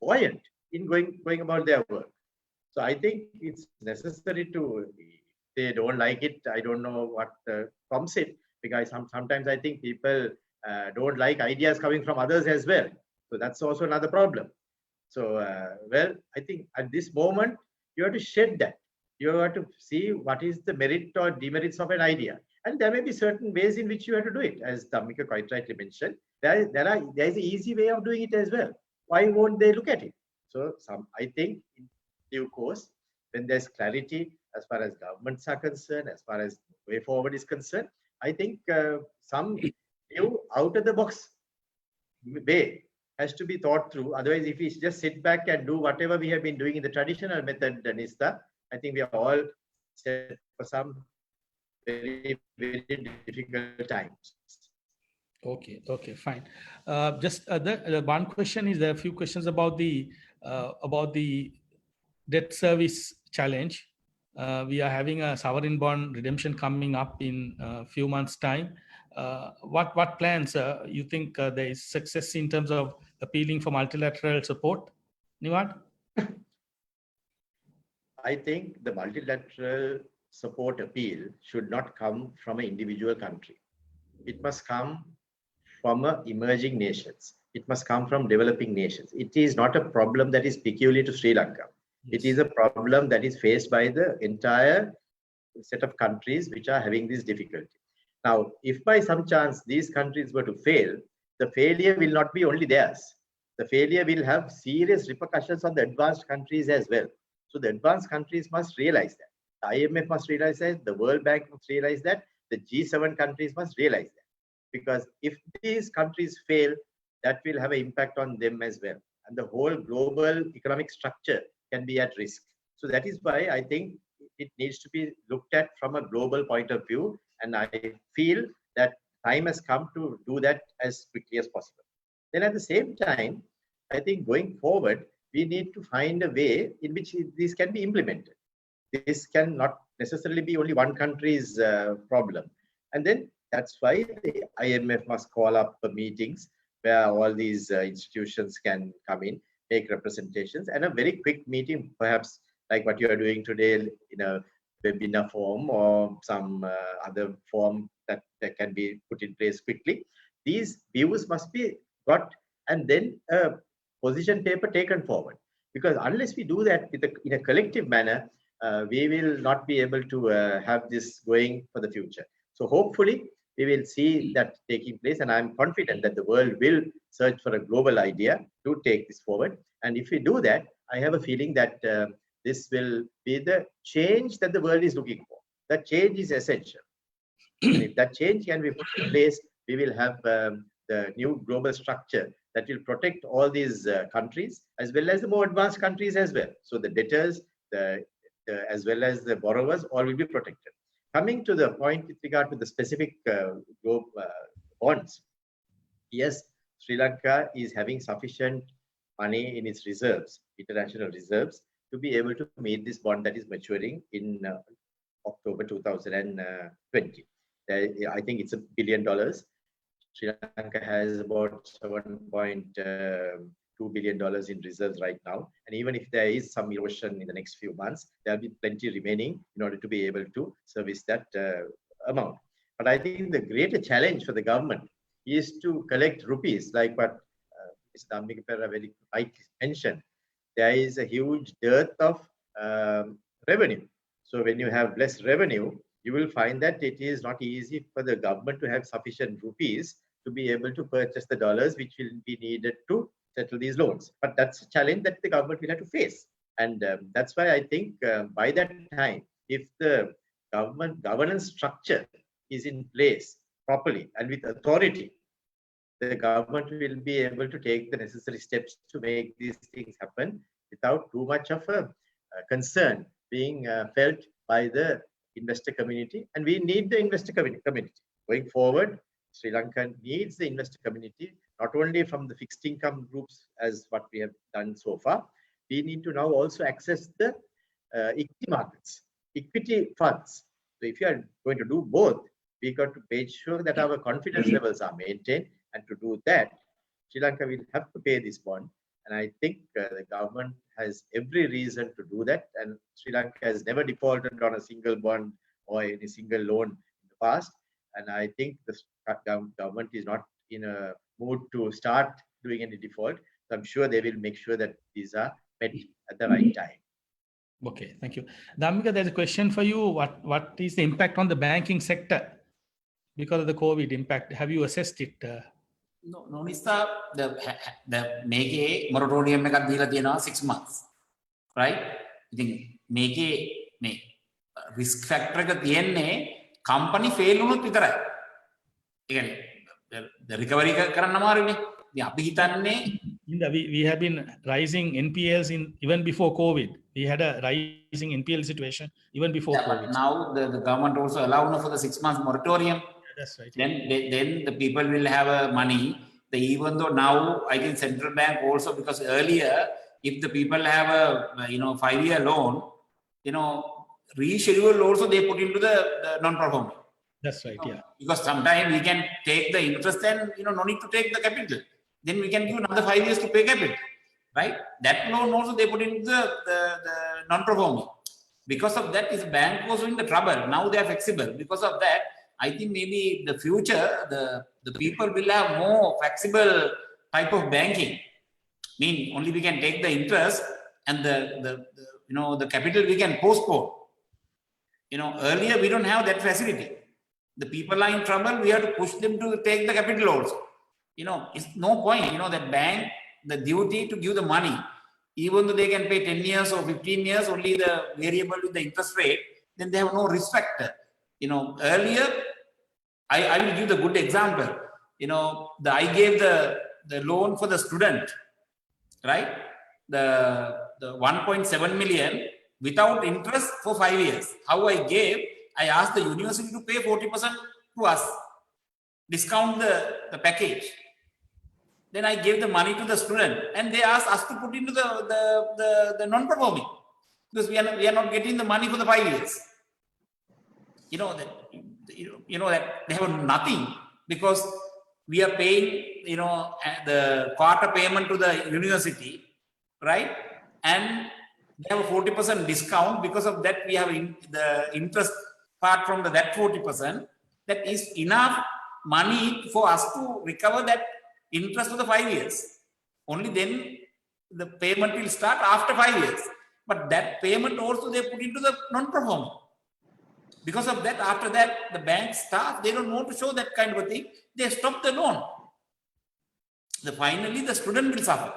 buoyant in going about their work. So I think it's necessary to, if they don't like it, I don't know what prompts it, because sometimes I think people don't like ideas coming from others as well. So that's also another problem. So, well, I think at this moment, you have to shed that. You have to see what is the merit or demerits of an idea. And there may be certain ways in which you have to do it. As Dhammika quite rightly mentioned, there is an easy way of doing it as well. Why won't they look at it? So I think in due course, when there's clarity as far as governments are concerned, as far as way forward is concerned, I think some new out of the box way has to be thought through. Otherwise, if we just sit back and do whatever we have been doing in the traditional method, Nista, I think we are all set for some very, very difficult times. Okay, okay, fine. Just the one question is, there are a few questions about the debt service challenge. We are having a sovereign bond redemption coming up in a few months' time. What plans you think there is success in terms of appealing for multilateral support, Niwad? I think the multilateral support appeal should not come from an individual country. It must come from emerging nations. It must come from developing nations. It is not a problem that is peculiar to Sri Lanka. Yes. It is a problem that is faced by the entire set of countries which are having this difficulty. Now, if by some chance these countries were to fail, the failure will not be only theirs. The failure will have serious repercussions on the advanced countries as well. So the advanced countries must realize that. The IMF must realize that. The World Bank must realize that. The G7 countries must realize that. Because if these countries fail, that will have an impact on them as well. And the whole global economic structure can be at risk. So that is why I think it needs to be looked at from a global point of view. And I feel that time has come to do that as quickly as possible. Then at the same time, I think going forward, we need to find a way in which this can be implemented. This can not necessarily be only one country's problem. And then that's why the IMF must call up meetings where all these institutions can come in, make representations, and a very quick meeting, perhaps like what you are doing today in a webinar form or some other form that can be put in place quickly. These views must be got and then a position paper taken forward. Because unless we do that in a collective manner, we will not be able to have this going for the future. So hopefully, we will see that taking place, and I'm confident that the world will search for a global idea to take this forward. And if we do that, I have a feeling that this will be the change that the world is looking for. That change is essential. And if that change can be put in place, we will have the new global structure that will protect all these countries as well as the more advanced countries as well. So the debtors, as well as the borrowers, all will be protected. Coming to the point with regard to the specific bonds, yes, Sri Lanka is having sufficient money in its reserves, international reserves, to be able to meet this bond that is maturing in October 2020. I think it's $1 billion. Sri Lanka has about $7.2 billion in reserves right now. And even if there is some erosion in the next few months, there'll be plenty remaining in order to be able to service that amount. But I think the greater challenge for the government is to collect rupees, like what Mr. Dhammika Perera very rightly mentioned. There is a huge dearth of revenue. So when you have less revenue, you will find that it is not easy for the government to have sufficient rupees to be able to purchase the dollars which will be needed to settle these loans. But that's a challenge that the government will have to face. And that's why I think by that time, if the governance structure is in place properly and with authority, the government will be able to take the necessary steps to make these things happen without too much of a concern being felt by the investor community. And we need the investor community. Going forward, Sri Lanka needs the investor community, not only from the fixed income groups as what we have done so far. We need to now also access the equity markets, equity funds. So if you are going to do both, we got to make sure that our confidence levels are maintained. And to do that, Sri Lanka will have to pay this bond. And I think the government has every reason to do that. And Sri Lanka has never defaulted on a single bond or any single loan in the past. And I think the government is not in a mood to start doing any default. So I'm sure they will make sure that these are met at the right time. Okay, thank you. Dhammika, there's a question for you. What is the impact on the banking sector because of the COVID impact? Have you assessed it? No, Nista, the මේකේ moratorium එකක් දීලා තියෙනවා 6 months. Right? ඉතින් මේකේ මේ risk factor එක තියෙන්නේ company fail වුණොත් විතරයි. ඒ කියන්නේ recovery කරන්න අමාරුනේ. ඉතින් අපි හිතන්නේ we have been rising NPLs even before COVID. We had a rising NPL situation even before Yeah, COVID. but now the government also allowed for the 6 months moratorium. Yeah, that's right. Then the people will have money. Even though now I think central bank also, because earlier if the people have a 5-year loan, reschedule also they put into the non-performing. That's right. Yeah. Because sometimes we can take the interest and no need to take the capital. Then we can give another 5 years to pay capital, right? That loan also they put into the non-performing. Because of that, is bank was in the trouble. Now they are flexible. Because of that, I think maybe the future the people will have more flexible type of banking. Mean only we can take the interest and the capital we can postpone. Earlier we don't have that facility. The people are in trouble, we have to push them to take the capital also. It's no point, that bank, the duty to give the money, even though they can pay 10 years or 15 years, only the variable with the interest rate, then they have no risk factor. Earlier, I will give the good example. I gave the loan for the student, right? The 1.7 million without interest for 5 years. How I asked the university to pay 40% to us, discount the package. Then I gave the money to the student, and they asked us to put into the non-performing because we are not getting the money for the 5 years. That they have nothing because we are paying the quarter payment to the university, right? And they have a 40% discount. Because of that, we have the interest part from that 40%. That is enough money for us to recover that interest for the 5 years. Only then the payment will start after 5 years. But that payment also they put into the non-performing. Because of that, after that, the bank staff, they don't want to show that kind of a thing. They stop the loan. Finally, the student will suffer.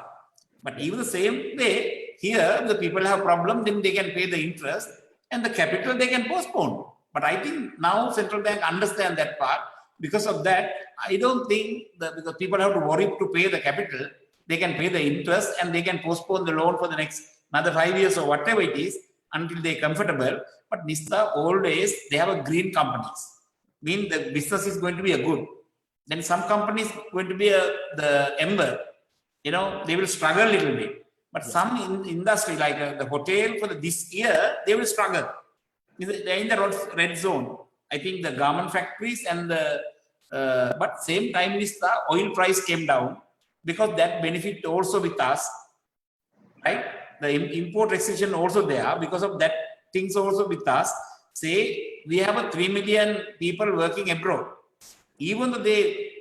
But even the same way, here, the people have problem, then they can pay the interest, and the capital they can postpone. But I think now central bank understand that part. Because of that, I don't think because people have to worry to pay the capital, they can pay the interest and they can postpone the loan for the next another 5 years or whatever it is until they're comfortable. But NISTA always, they have a green companies. Mean the business is going to be a good. Then some companies going to be the ember. They will struggle a little bit. But some industry like the hotel for this year, they will struggle. They're in the red zone. I think the garment factories and but same time is the oil price came down because that benefit also with us, right? The import restriction also there because of that things also with us. Say we have 3 million people working abroad. Even though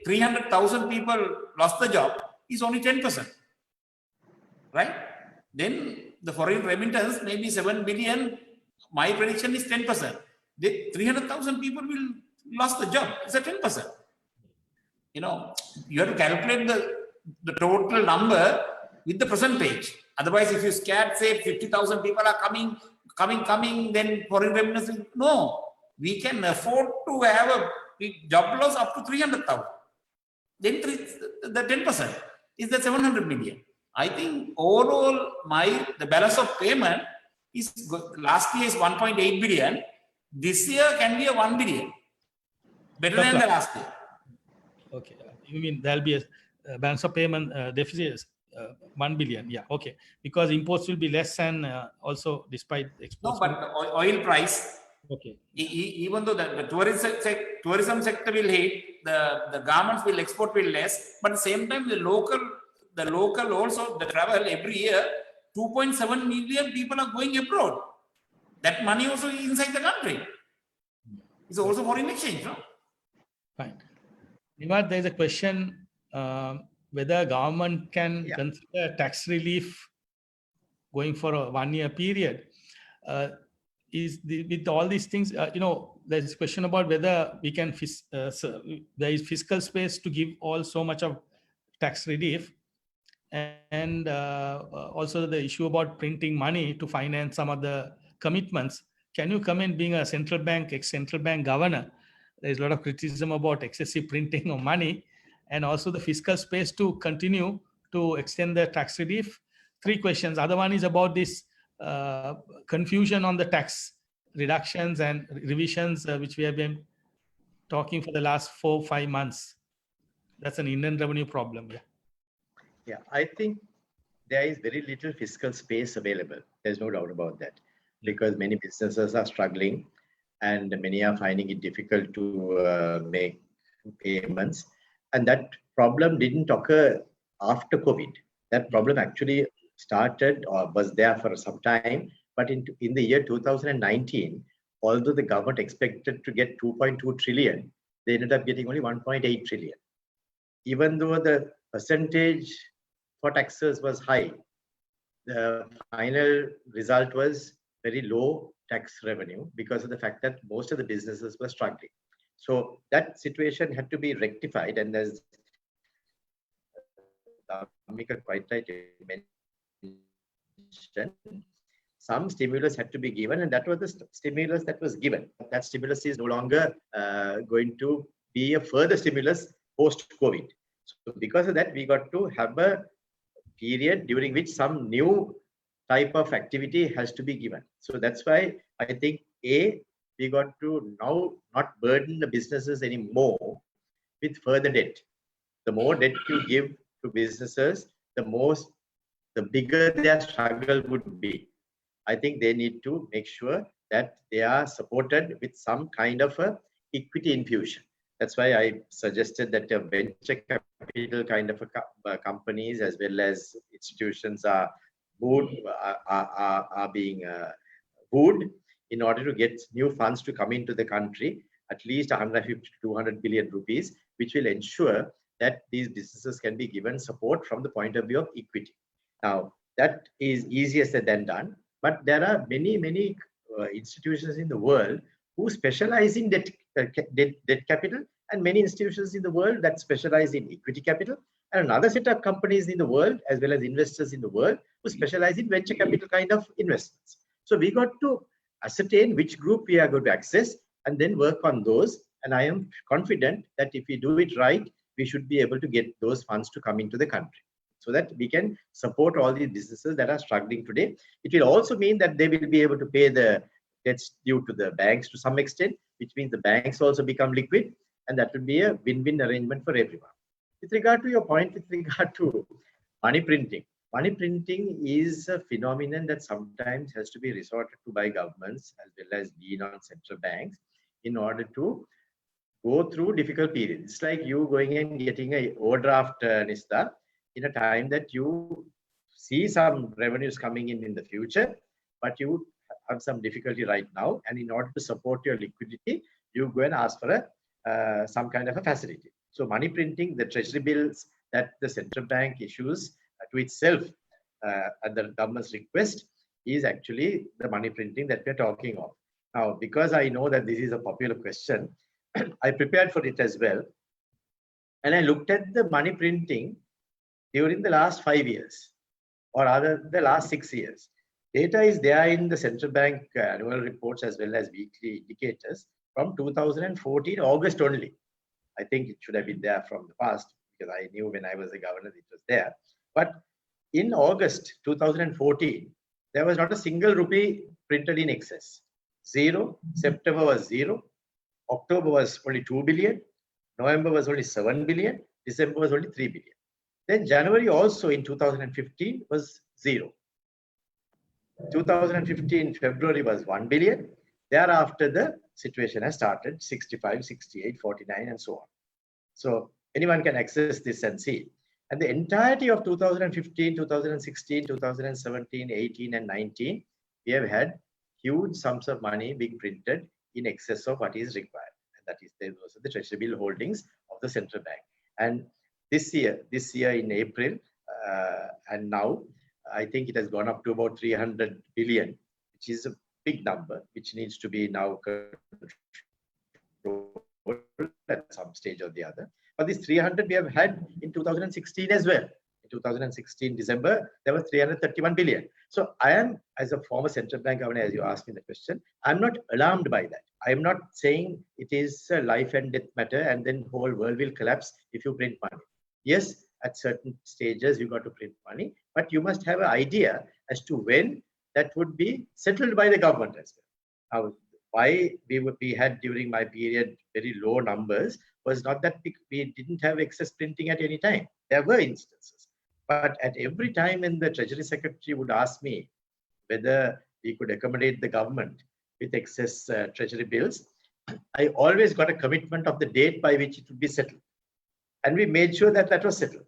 300,000 people lost the job, is only 10%, right? Then the foreign remittance maybe 7 billion. My prediction is 10%. 300,000 people will lost the job. It's a 10%. You have to calculate the total number with the percentage. Otherwise, if you scared, say 50,000 people are coming, then foreign remittance will, no. We can afford to have a job loss up to 300,000. Then the 10% is the 700 million. I think overall, the balance of payment is last year is 1.8 billion. This year can be a 1 billion. Better than the last year. Okay. You mean there'll be a balance of payment deficit 1 billion? Yeah. Okay. Because imports will be less and also despite exports. No, but oil price. Okay. Even though the tourism sector will hit, the garments will export will less, but at the same time the local also the travel every year 2.7 million people are going abroad. That money also is inside the country. It's also foreign exchange, no? Fine. Nimad, there is a question whether government can consider tax relief going for a 1 year period. With all these things, there's a question about whether we can there is fiscal space to give all so much of tax relief, and also the issue about printing money to finance some of the commitments. Can you comment, being a ex-central bank governor, there's a lot of criticism about excessive printing of money and also the fiscal space to continue to extend the tax relief. 3 questions. Other one is about this confusion on the tax reductions and revisions, which we have been talking for the last 4-5 months. That's an Indian revenue problem. Yeah. Yeah, I think there is very little fiscal space available. There's no doubt about that, because many businesses are struggling and many are finding it difficult to make payments. And that problem didn't occur after COVID. That problem actually started or was there for some time. But in the year 2019, although the government expected to get 2.2 trillion, they ended up getting only 1.8 trillion. Even though the percentage for taxes was high, the final result was very low tax revenue because of the fact that most of the businesses were struggling. So that situation had to be rectified, and as Dhammika quite rightly mentioned, some stimulus had to be given, and that was the stimulus that was given. That stimulus is no longer going to be a further stimulus post-COVID. So because of that, we got to have a period during which some new type of activity has to be given. So that's why I think we got to now not burden the businesses anymore with further debt. The more debt you give to businesses, the bigger their struggle would be. I think they need to make sure that they are supported with some kind of a equity infusion. That's why I suggested that a venture capital kind of a companies as well as institutions are being wooed in order to get new funds to come into the country, at least 150 to 200 billion rupees, which will ensure that these businesses can be given support from the point of view of equity. Now, that is easier said than done, but there are many institutions in the world who specialize in debt capital, and many institutions in the world that specialize in equity capital, and another set of companies in the world as well as investors in the world who specialize in venture capital kind of investments. So we got to ascertain which group we are going to access and then work on those. And I am confident that if we do it right, we should be able to get those funds to come into the country so that we can support all these businesses that are struggling today. It will also mean that they will be able to pay the debts due to the banks to some extent, which means the banks also become liquid, and that will be a win-win arrangement for everyone. With regard to your point, with regard to money printing is a phenomenon that sometimes has to be resorted to by governments as well as lean on central banks in order to go through difficult periods. It's like you going and getting an overdraft, Nista, in a time that you see some revenues coming in the future, but you have some difficulty right now. And in order to support your liquidity, you go and ask for some kind of a facility. So money printing, the treasury bills that the central bank issues to itself at the government's request is actually the money printing that we're talking of. Now, because I know that this is a popular question, I prepared for it as well. And I looked at the money printing during the last 5 years, or rather the last 6 years. Data is there in the central bank annual reports as well as weekly indicators from 2014 August only. I think it should have been there from the past because I knew when I was a governor it was there. But in August 2014, there was not a single rupee printed in excess. Zero. September was zero. October was only 2 billion. November was only 7 billion. December was only 3 billion. Then January also in 2015 was zero. 2015 February was 1 billion. Thereafter, the situation has started 65, 68, 49, and so on. So anyone can access this and see. And the entirety of 2015, 2016, 2017, 18, and 19, we have had huge sums of money being printed in excess of what is required. And that is those are the treasury bill holdings of the central bank. And this year in April, and now, I think it has gone up to about 300 billion, which is a big number, which needs to be now controlled at some stage or the other. But this 300 we have had in 2016 as well. In 2016 December, there was 331 billion. So I am, as a former central bank governor, as you asked me the question, I'm not alarmed by that. I am not saying it is a life and death matter and then the whole world will collapse if you print money. Yes, at certain stages you got to print money, but you must have an idea as to when that would be settled by the government as well. Now, why we had during my period very low numbers was not that we didn't have excess printing at any time. There were instances, but at every time when the Treasury Secretary would ask me whether we could accommodate the government with excess treasury bills, I always got a commitment of the date by which it would be settled. And we made sure that that was settled.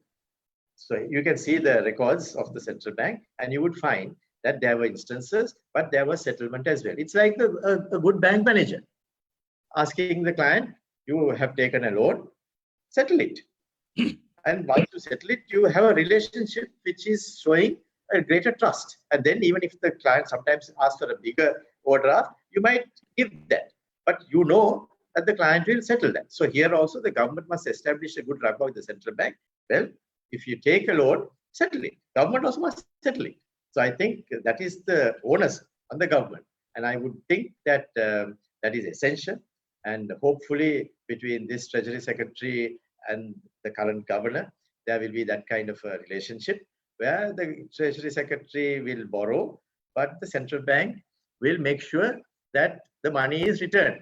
So you can see the records of the central bank and you would find that there were instances, but there was settlement as well. It's like a good bank manager asking the client, you have taken a loan, settle it. And once you settle it, you have a relationship which is showing a greater trust. And then even if the client sometimes asks for a bigger overdraft, you might give that. But you know that the client will settle that. So here also the government must establish a good rapport with the central bank. Well, if you take a loan, settle it. Government also must settle it. So I think that is the onus on the government. And I would think that that is essential. And hopefully between this Treasury Secretary and the current governor, there will be that kind of a relationship where the Treasury Secretary will borrow, but the central bank will make sure that the money is returned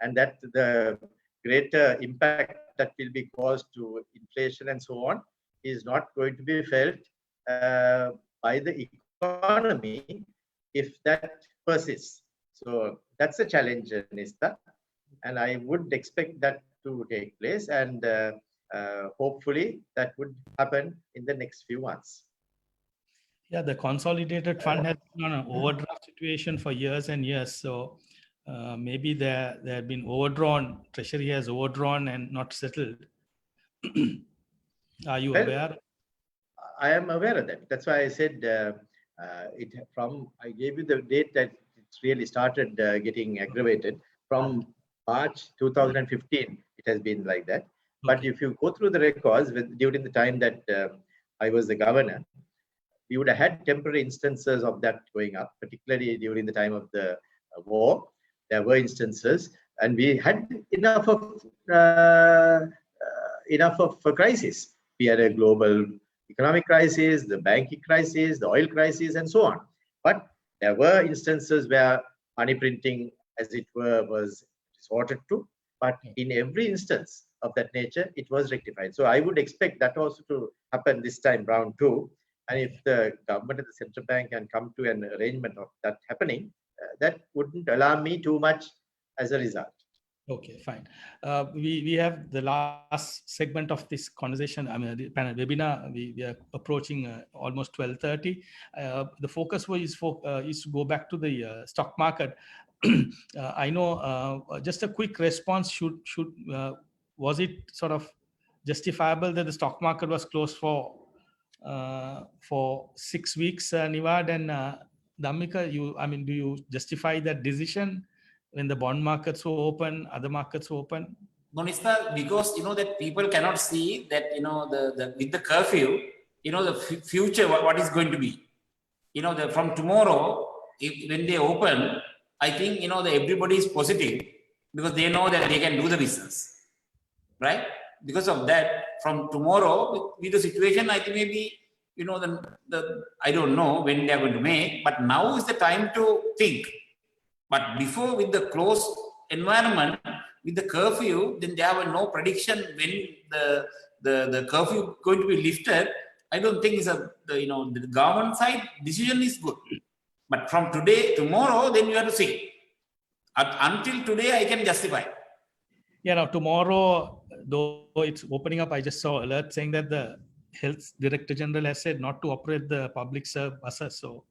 and that the greater impact that will be caused to inflation and so on is not going to be felt by the economy if that persists. So that's a challenge, Nista, and I would expect that to take place, and hopefully that would happen in the next few months. Yeah, the consolidated fund has been on an overdraft situation for years and years. So maybe there have been overdrawn, Treasury has overdrawn and not settled. Are you aware? I am aware of that. That's why I said I gave you the date that it's really started getting aggravated. From March 2015, it has been like that. Okay. But if you go through the records during the time that I was the governor, we would have had temporary instances of that going up, particularly during the time of the war. There were instances, and we had enough of a crisis. We had a global economic crisis, the banking crisis, the oil crisis, and so on. But there were instances where money printing, as it were, was resorted to. But in every instance of that nature, it was rectified. So I would expect that also to happen this time round too. And if the government and the central bank can come to an arrangement of that happening, that wouldn't alarm me too much as a result. Okay, fine. We have the last segment of this conversation. I mean, the panel webinar. We are approaching almost 12:30. The focus is to go back to the stock market. I know. Just a quick response. Was it sort of justifiable that the stock market was closed for 6 weeks, Nivad and Dhammika? Do you justify that decision when the bond markets were open, other markets were open? No, Nista, because that people cannot see that with the curfew, the future what is going to be. From tomorrow, when they open, I think everybody is positive because they know that they can do the business, right? Because of that, from tomorrow with the situation, I think maybe I don't know when they are going to make, but now is the time to think. But before, with the closed environment, with the curfew, then there were no prediction when the curfew going to be lifted. I don't think the government side decision is good. But from today, tomorrow, then you have to see. Until today, I can justify. Yeah, now tomorrow, though it's opening up, I just saw alert saying that the Health Director General has said not to operate the public service buses. So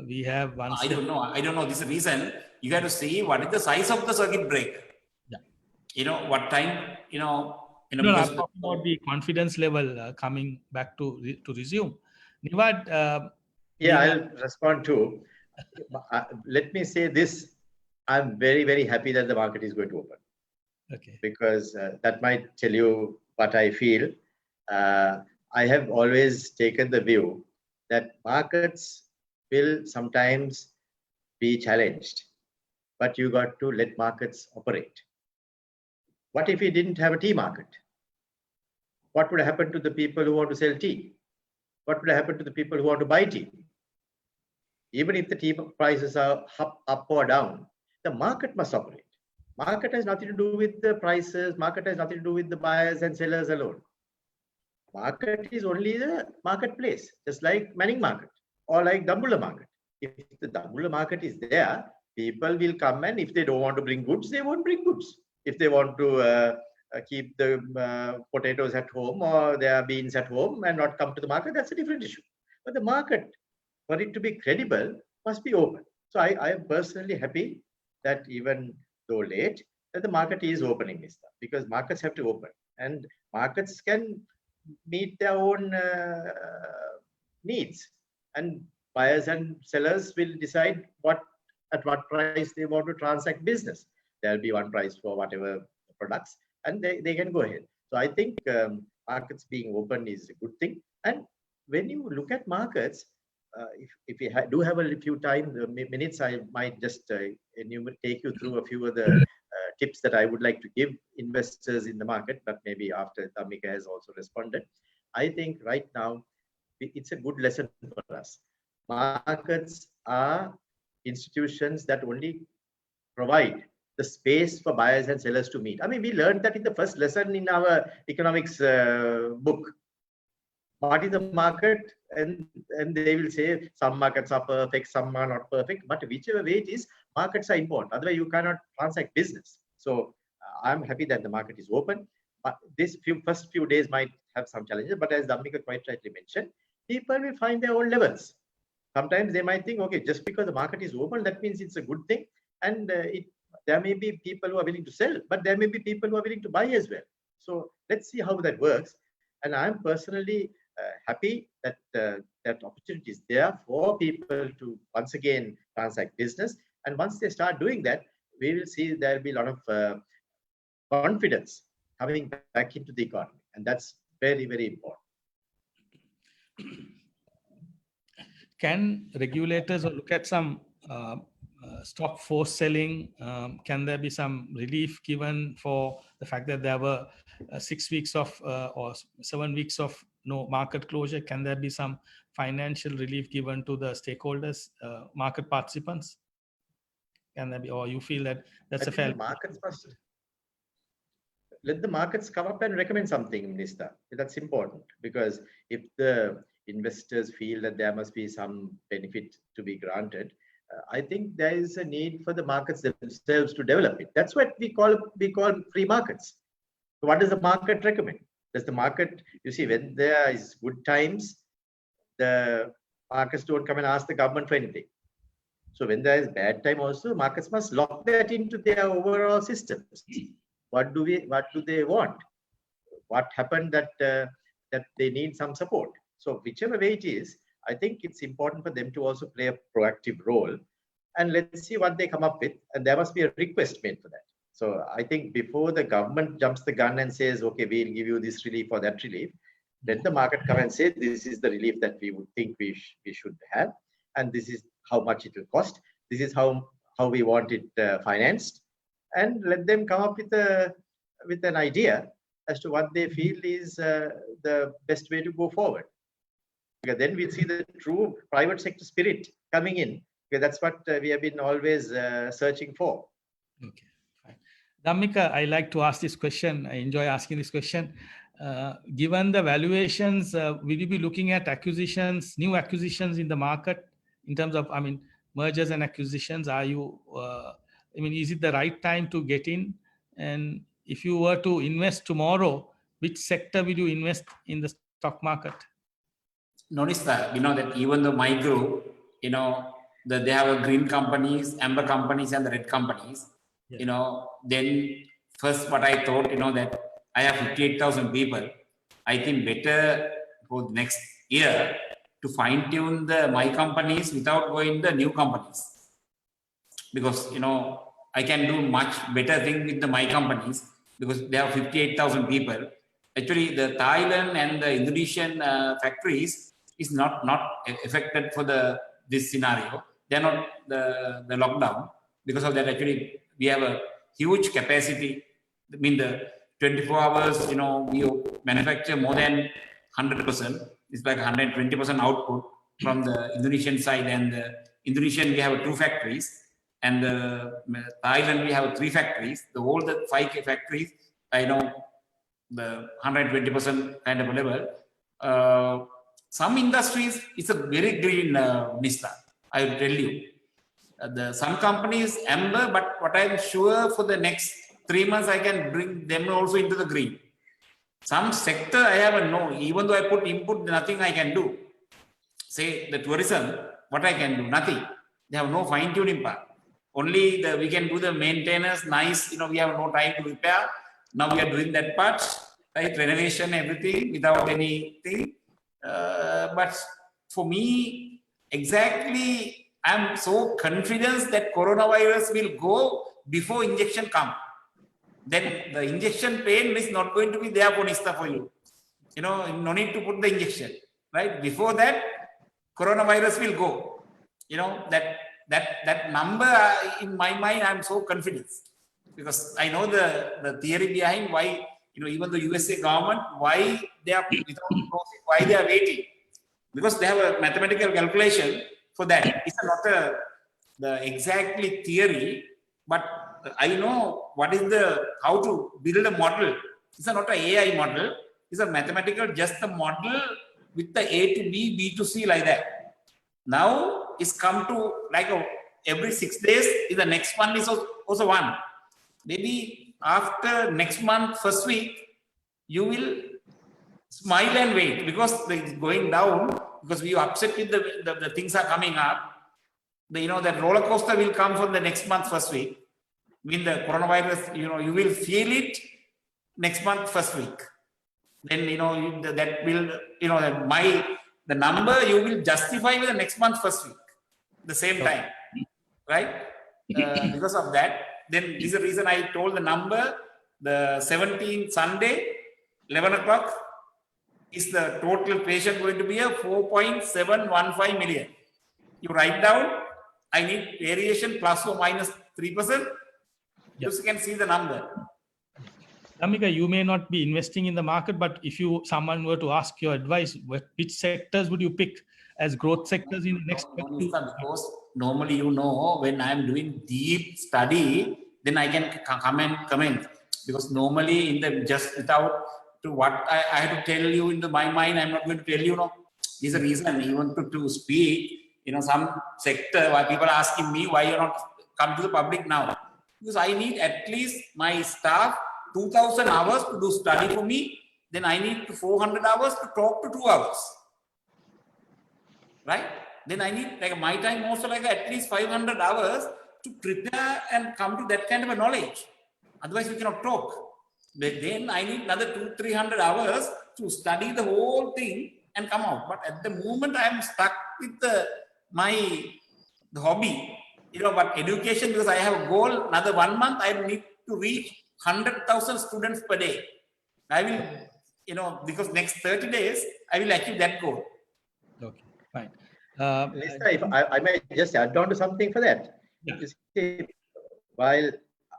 we have one. I don't know. This is the reason you have to see what is the size of the circuit breaker. Yeah. What time. No, I'm talking about the confidence level coming back to resume. Nivad. Yeah, I'll respond too. Let me say this: I'm very, very happy that the market is going to open. Okay. Because that might tell you what I feel. I have always taken the view that markets will sometimes be challenged, but you got to let markets operate. What if we didn't have a tea market? what would happen to the people who want to sell tea? What would happen to the people who want to buy tea? Even if the tea prices are up or down, the market must operate. Market has nothing to do with the prices. Market has nothing to do with the buyers and sellers alone. Market is only the marketplace, just like Manning Market or like Dambulla Market. If the Dambulla Market is there, people will come, and if they don't want to bring goods, they won't bring goods. If they want to keep the potatoes at home or their beans at home and not come to the market, that's a different issue. But the market, for it to be credible, must be open. So I am personally happy that even though late, that the market is opening this stuff, because markets have to open, and markets can meet their own needs, and buyers and sellers will decide at what price they want to transact business. There'll be one price for whatever products, and they can go ahead. So I think markets being open is a good thing. And when you look at markets, if we do have a few minutes, I might just take you through a few of the tips that I would like to give investors in the market, but maybe after Dhammika has also responded. I think right now, it's a good lesson for us. Markets are institutions that only provide the space for buyers and sellers to meet. I mean, we learned that in the first lesson in our economics book. What is the market? And they will say some markets are perfect, some are not perfect, but whichever way it is, markets are important. Otherwise, you cannot transact business. So I'm happy that the market is open. But this first few days might have some challenges, but as Dhammika quite rightly mentioned, people will find their own levels. Sometimes they might think, okay, just because the market is open, that means it's a good thing. And there may be people who are willing to sell, but there may be people who are willing to buy as well. So let's see how that works. And I'm personally happy that that opportunity is there for people to once again transact business. And once they start doing that, we will see there'll be a lot of confidence coming back into the economy. And that's very, very important. Can regulators look at some stock force selling? Can there be some relief given for the fact that there were 6 weeks of or 7 weeks of no market closure? Can there be some financial relief given to the stakeholders, market participants? Can there be, or you feel that that's a fair? Markets must let the markets come up and recommend something, Minister. That's important, because if the investors feel that there must be some benefit to be granted, I think there is a need for the markets themselves to develop it. That's what we call free markets. So what does the market recommend? Does the market, you see, when there is good times, the markets don't come and ask the government for anything. So when there is bad time also, markets must lock that into their overall systems. What do they want? What happened that they need some support? So whichever way it is, I think it's important for them to also play a proactive role. And let's see what they come up with. And there must be a request made for that. So I think before the government jumps the gun and says, okay, we'll give you this relief or that relief, let the market come and say, this is the relief that we would think we should have. And this is how much it will cost. This is how we want it financed. And let them come up with an idea as to what they feel is the best way to go forward. Because then we'll see the true private sector spirit coming in. Because that's what we have been always searching for. Okay. Dhammika, I like to ask this question. I enjoy asking this question. Given the valuations, will you be looking at acquisitions, new acquisitions in the market in terms of, mergers and acquisitions? Are you, is it the right time to get in? And if you were to invest tomorrow, which sector will you invest in the stock market? Notice that, that even though my group, that they have a green companies, amber companies, and the red companies. Yeah. Then first what I thought, that I have 58,000 people. I think better for next year to fine tune my companies without going the new companies. Because, I can do much better thing with my companies because they have 58,000 people. Actually, the Thailand and the Indonesian factories is not affected for this scenario. They're not the lockdown. Because of that, actually, we have a huge capacity. The 24 hours, we manufacture more than 100%. It's like 120% output from the Indonesian side. And the Indonesian, we have 2 factories. And the Thailand, we have 3 factories. The whole 5 factories, I know the 120% kind of level. Some industries, it's a very green Nista, I will tell you. Some companies amber, but what I'm sure for the next 3 months, I can bring them also into the green. Some sector I have a no, even though I put input, nothing I can do. Say the tourism, what I can do, nothing. They have no fine tuning part. Only we can do the maintenance, nice, we have no time to repair. Now we are doing that part, right? Renovation, everything without anything. But for me, exactly, I'm so confident that coronavirus will go before injection come. Then the injection pain is not going to be there for Nista for you. No need to put the injection, right? Before that, coronavirus will go. That number in my mind, I'm so confident because I know the theory behind why, even the USA government, why they are without closing, why they are waiting, because they have a mathematical calculation for that. It's not the exactly theory, but I know what is how to build a model. It's not an AI model. It's a mathematical, just a model with the A to B, B to C like that. Now it's come to like every 6 days, the next one is also one. Maybe after next month, first week, you will smile and wait because it's going down, because we are upset with the things are coming up. That roller coaster will come for the next month, first week. When the coronavirus, you will feel it next month, first week. Then, that will, the number you will justify with the next month, first week, the same time, right? Because of that, then this is the reason I told the number, the 17th Sunday, 11 o'clock, is the total patient going to be a 4.715 million. You write down, I need variation plus or minus 3%. You can see the number. Dhammika, you may not be investing in the market, but if someone were to ask your advice, which sectors would you pick as growth sectors in the next? Because normally, when I'm doing deep study, then I can comment. Because normally, just without to what I have to tell you into my mind, I'm not going to tell you. This is the reason even to speak. Some sector why people are asking me why you're not come to the public now. Because I need at least my staff 2,000 hours to do study for me. Then I need 400 hours to talk to 2 hours. Right? Then I need my time also at least 500 hours to prepare and come to that kind of a knowledge. Otherwise, we cannot talk. But then I need another 200-300 hours to study the whole thing and come out. But at the moment, I am stuck with the hobby. But education, because I have a goal, another 1 month, I need to reach 100,000 students per day. I will, because next 30 days, I will achieve that goal. Okay, fine. Nista, if I may just add on to something for that. Yeah. You see, while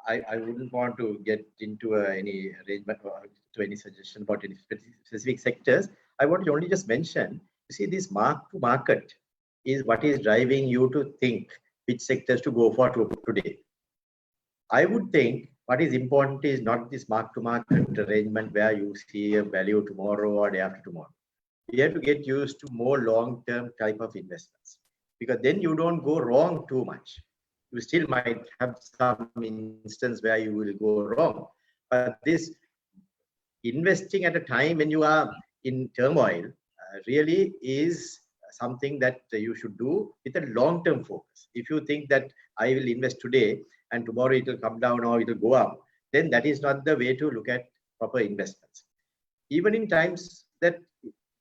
I wouldn't want to get into any arrangement or to any suggestion about any specific sectors, I want to only just mention, you see, this mark to market is what is driving you to think which sectors to go for today. I would think what is important is not this mark to market arrangement where you see a value tomorrow or day after tomorrow. You have to get used to more long-term type of investments, because then you don't go wrong too much. You still might have some instance where you will go wrong, but this investing at a time when you are in turmoil really is something that you should do with a long-term focus. If you think that I will invest today and tomorrow it will come down or it will go up, then that is not the way to look at proper investments. Even in times that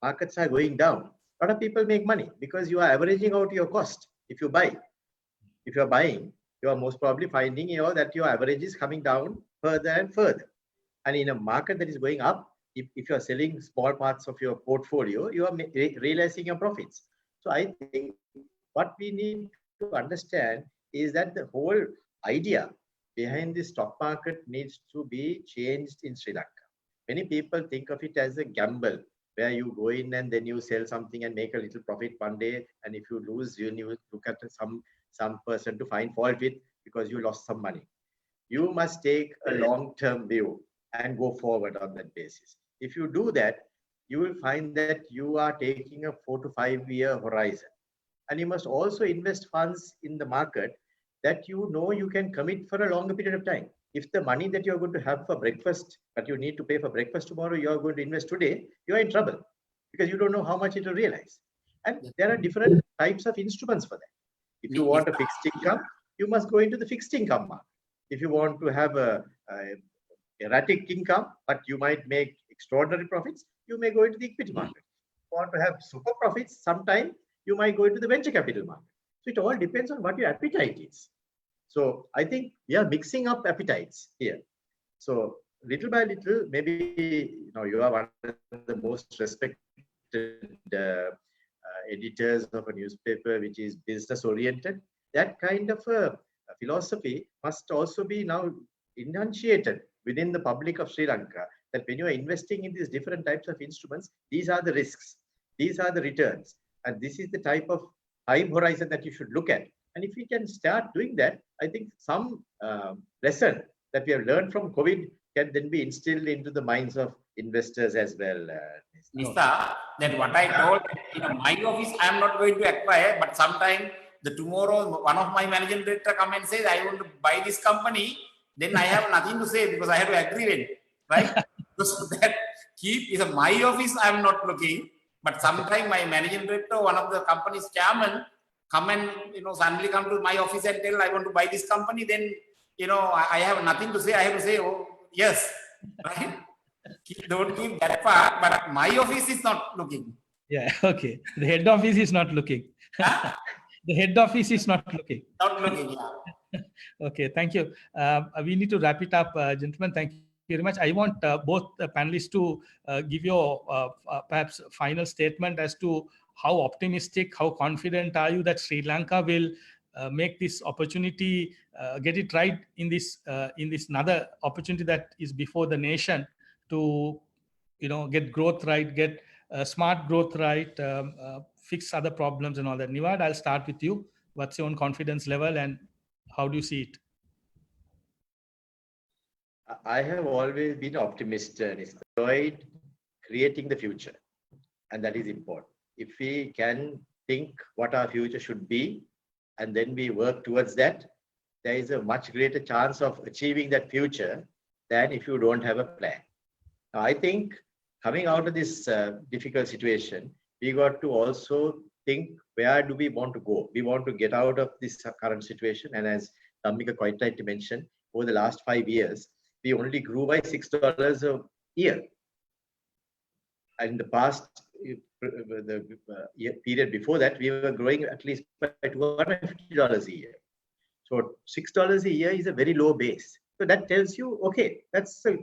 markets are going down, a lot of people make money because you are averaging out your cost. If you buy, if you are buying, you are most probably finding that your average is coming down further and further. And in a market that is going up, if you are selling small parts of your portfolio, you are realizing your profits. So I think what we need to understand is that the whole idea behind the stock market needs to be changed in Sri Lanka. Many people think of it as a gamble where you go in and then you sell something and make a little profit one day. And if you lose, you look at some person to find fault with because you lost some money. You must take a long-term view and go forward on that basis. If you do that, you will find that you are taking a 4 to 5 year horizon. And you must also invest funds in the market that you know you can commit for a longer period of time. If the money that you're going to have for breakfast, but you need to pay for breakfast tomorrow, you're going to invest today, you're in trouble because you don't know how much it will realize. And there are different types of instruments for that. If you want a fixed income, you must go into the fixed income market. If you want to have a erratic income, but you might make extraordinary profits, you may go into the equity market. If you want to have super profits, sometime you might go into the venture capital market. So it all depends on what your appetite is. So I think we are mixing up appetites here. So little by little, maybe you are one of the most respected editors of a newspaper which is business oriented. That kind of a philosophy must also be now enunciated within the public of Sri Lanka, that when you are investing in these different types of instruments, these are the risks, these are the returns, and this is the type of time horizon that you should look at. And if we can start doing that, I think some lesson that we have learned from COVID can then be instilled into the minds of investors as well. Mr. That what I told, in my office, I am not going to acquire, but sometime tomorrow, one of my managing director come and says, I want to buy this company, then I have nothing to say because I have to agree with it, right? So that is my office, I am not looking, but sometime my managing director, one of the company's chairman, come and suddenly come to my office and tell I want to buy this company, then I have nothing to say. I have to say, oh yes, right? Don't give that part, but my office is not looking. Yeah, okay. The head office is not looking. Huh? The head office is not looking. Not looking, yeah. Okay, thank you. We need to wrap it up, gentlemen. Thank you very much. I want both panelists to give you perhaps final statement as to how optimistic, how confident are you that Sri Lanka will make this opportunity, get it right in this another opportunity that is before the nation to get growth right, get smart growth right, fix other problems and all that. Niwad, I'll start with you. What's your own confidence level and how do you see it? I have always been optimistic. Avoid creating the future, and that is important. If we can think what our future should be, and then we work towards that, there is a much greater chance of achieving that future than if you don't have a plan. Now, I think coming out of this difficult situation, we got to also think, where do we want to go? We want to get out of this current situation. And as Dhammika quite rightly mentioned, over the last 5 years, we only grew by $6 a year. And in the past, the period before that, we were growing at least by $250 a year. So $6 a year is a very low base. So that tells you, okay, that's a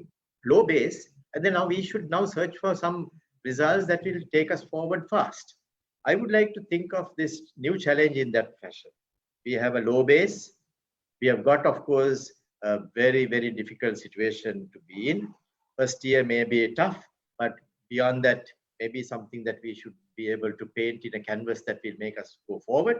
low base. And then now we should now search for some results that will take us forward fast. I would like to think of this new challenge in that fashion. We have a low base. We have got, of course, a very, very difficult situation to be in. First year may be tough, but beyond that, maybe something that we should be able to paint in a canvas that will make us go forward.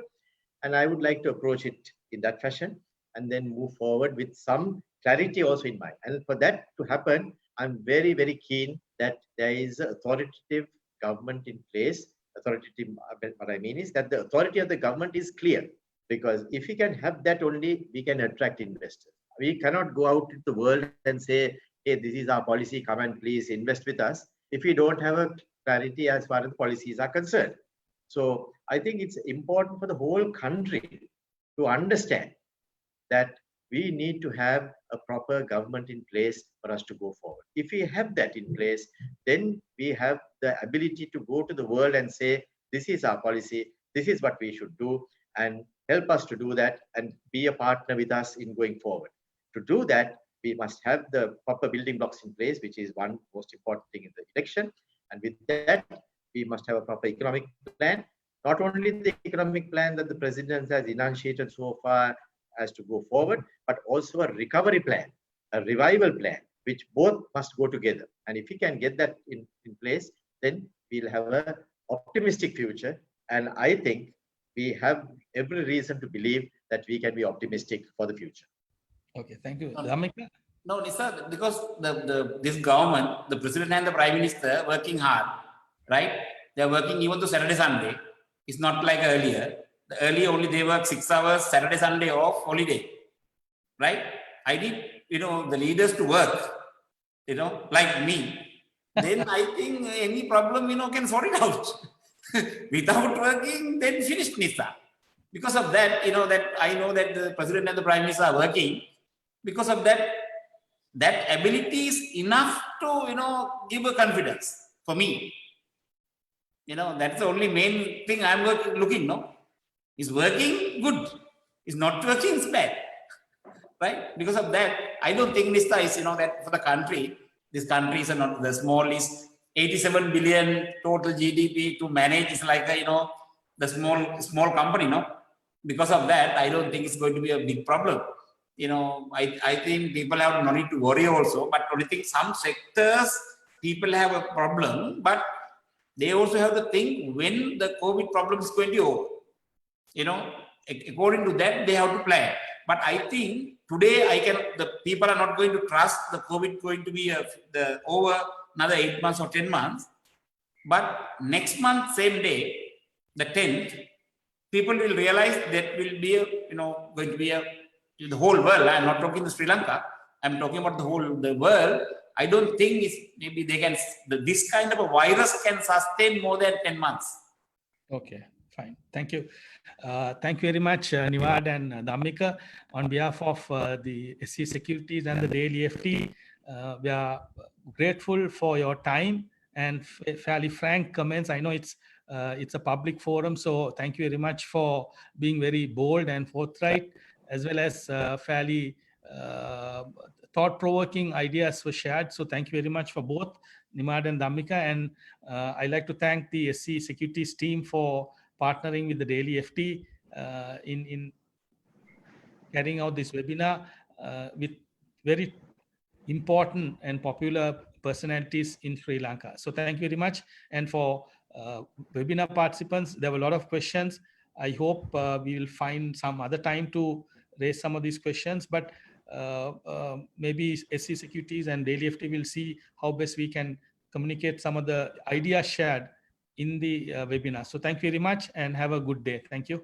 And I would like to approach it in that fashion and then move forward with some clarity also in mind. And for that to happen, I'm very, very keen that there is an authoritative government in place. Authoritative, what I mean is that the authority of the government is clear, because if we can have that only, we can attract investors. We cannot go out into the world and say, hey, this is our policy, come and please invest with us, if we don't have a clarity as far as the policies are concerned. So I think it's important for the whole country to understand that we need to have a proper government in place for us to go forward. If we have that in place, then we have the ability to go to the world and say, this is our policy, this is what we should do, and help us to do that and be a partner with us in going forward. To do that, we must have the proper building blocks in place, which is one most important thing in the election. And with that, we must have a proper economic plan. Not only the economic plan that the president has enunciated so far has to go forward, but also a recovery plan, a revival plan, which both must go together. And if we can get that in place, then we'll have an optimistic future. And I think we have every reason to believe that we can be optimistic for the future. Okay, thank you. Dhammika? No, Nisa, because this government, the president and the prime minister working hard, right? They're working even to Saturday, Sunday. It's not like earlier. Earlier only they work 6 hours, Saturday, Sunday off, holiday, right? I need, the leaders to work, like me. Then I think any problem, can sort it out. Without working, then finished, Nisa. Because of that, that I know that the president and the prime minister are working. Because of that, that ability is enough to, give a confidence for me. That's the only main thing I'm looking, no? Is working, good. Is not working, is bad. Right? Because of that, I don't think Nista is, that for the country, this country is not the small, is 87 billion total GDP to manage is like, the small company, no? Because of that, I don't think it's going to be a big problem. I think people have no need to worry also, but only thing some sectors, people have a problem, but they also have to think when the COVID problem is going to be over. According to that, they have to plan. But I think today the people are not going to trust the COVID going to be over another 8 months or 10 months. But next month, same day, the 10th, people will realize that will be going to be the whole world. I'm not talking Sri Lanka. I'm talking about the world. I don't think maybe they can, this kind of a virus can sustain more than 10 months. Okay, fine. Thank you. Thank you very much, Niwad and Dhammika. On behalf of the SC Securities and the Daily FT, we are grateful for your time and fairly frank comments. I know it's a public forum, so thank you very much for being very bold and forthright, as well as fairly thought-provoking ideas were shared. So thank you very much for both Nimad and Dhammika. And I'd like to thank the SC Securities team for partnering with the Daily FT in carrying out this webinar with very important and popular personalities in Sri Lanka. So thank you very much. And for webinar participants, there were a lot of questions. I hope we will find some other time to raise some of these questions, but maybe SC Securities and Daily FT will see how best we can communicate some of the ideas shared in the webinar. So thank you very much and have a good day. Thank you.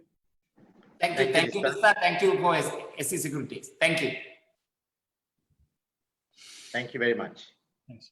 Thank you, Nista. Thank you for SC Securities. Thank you. Thank you very much. Thanks.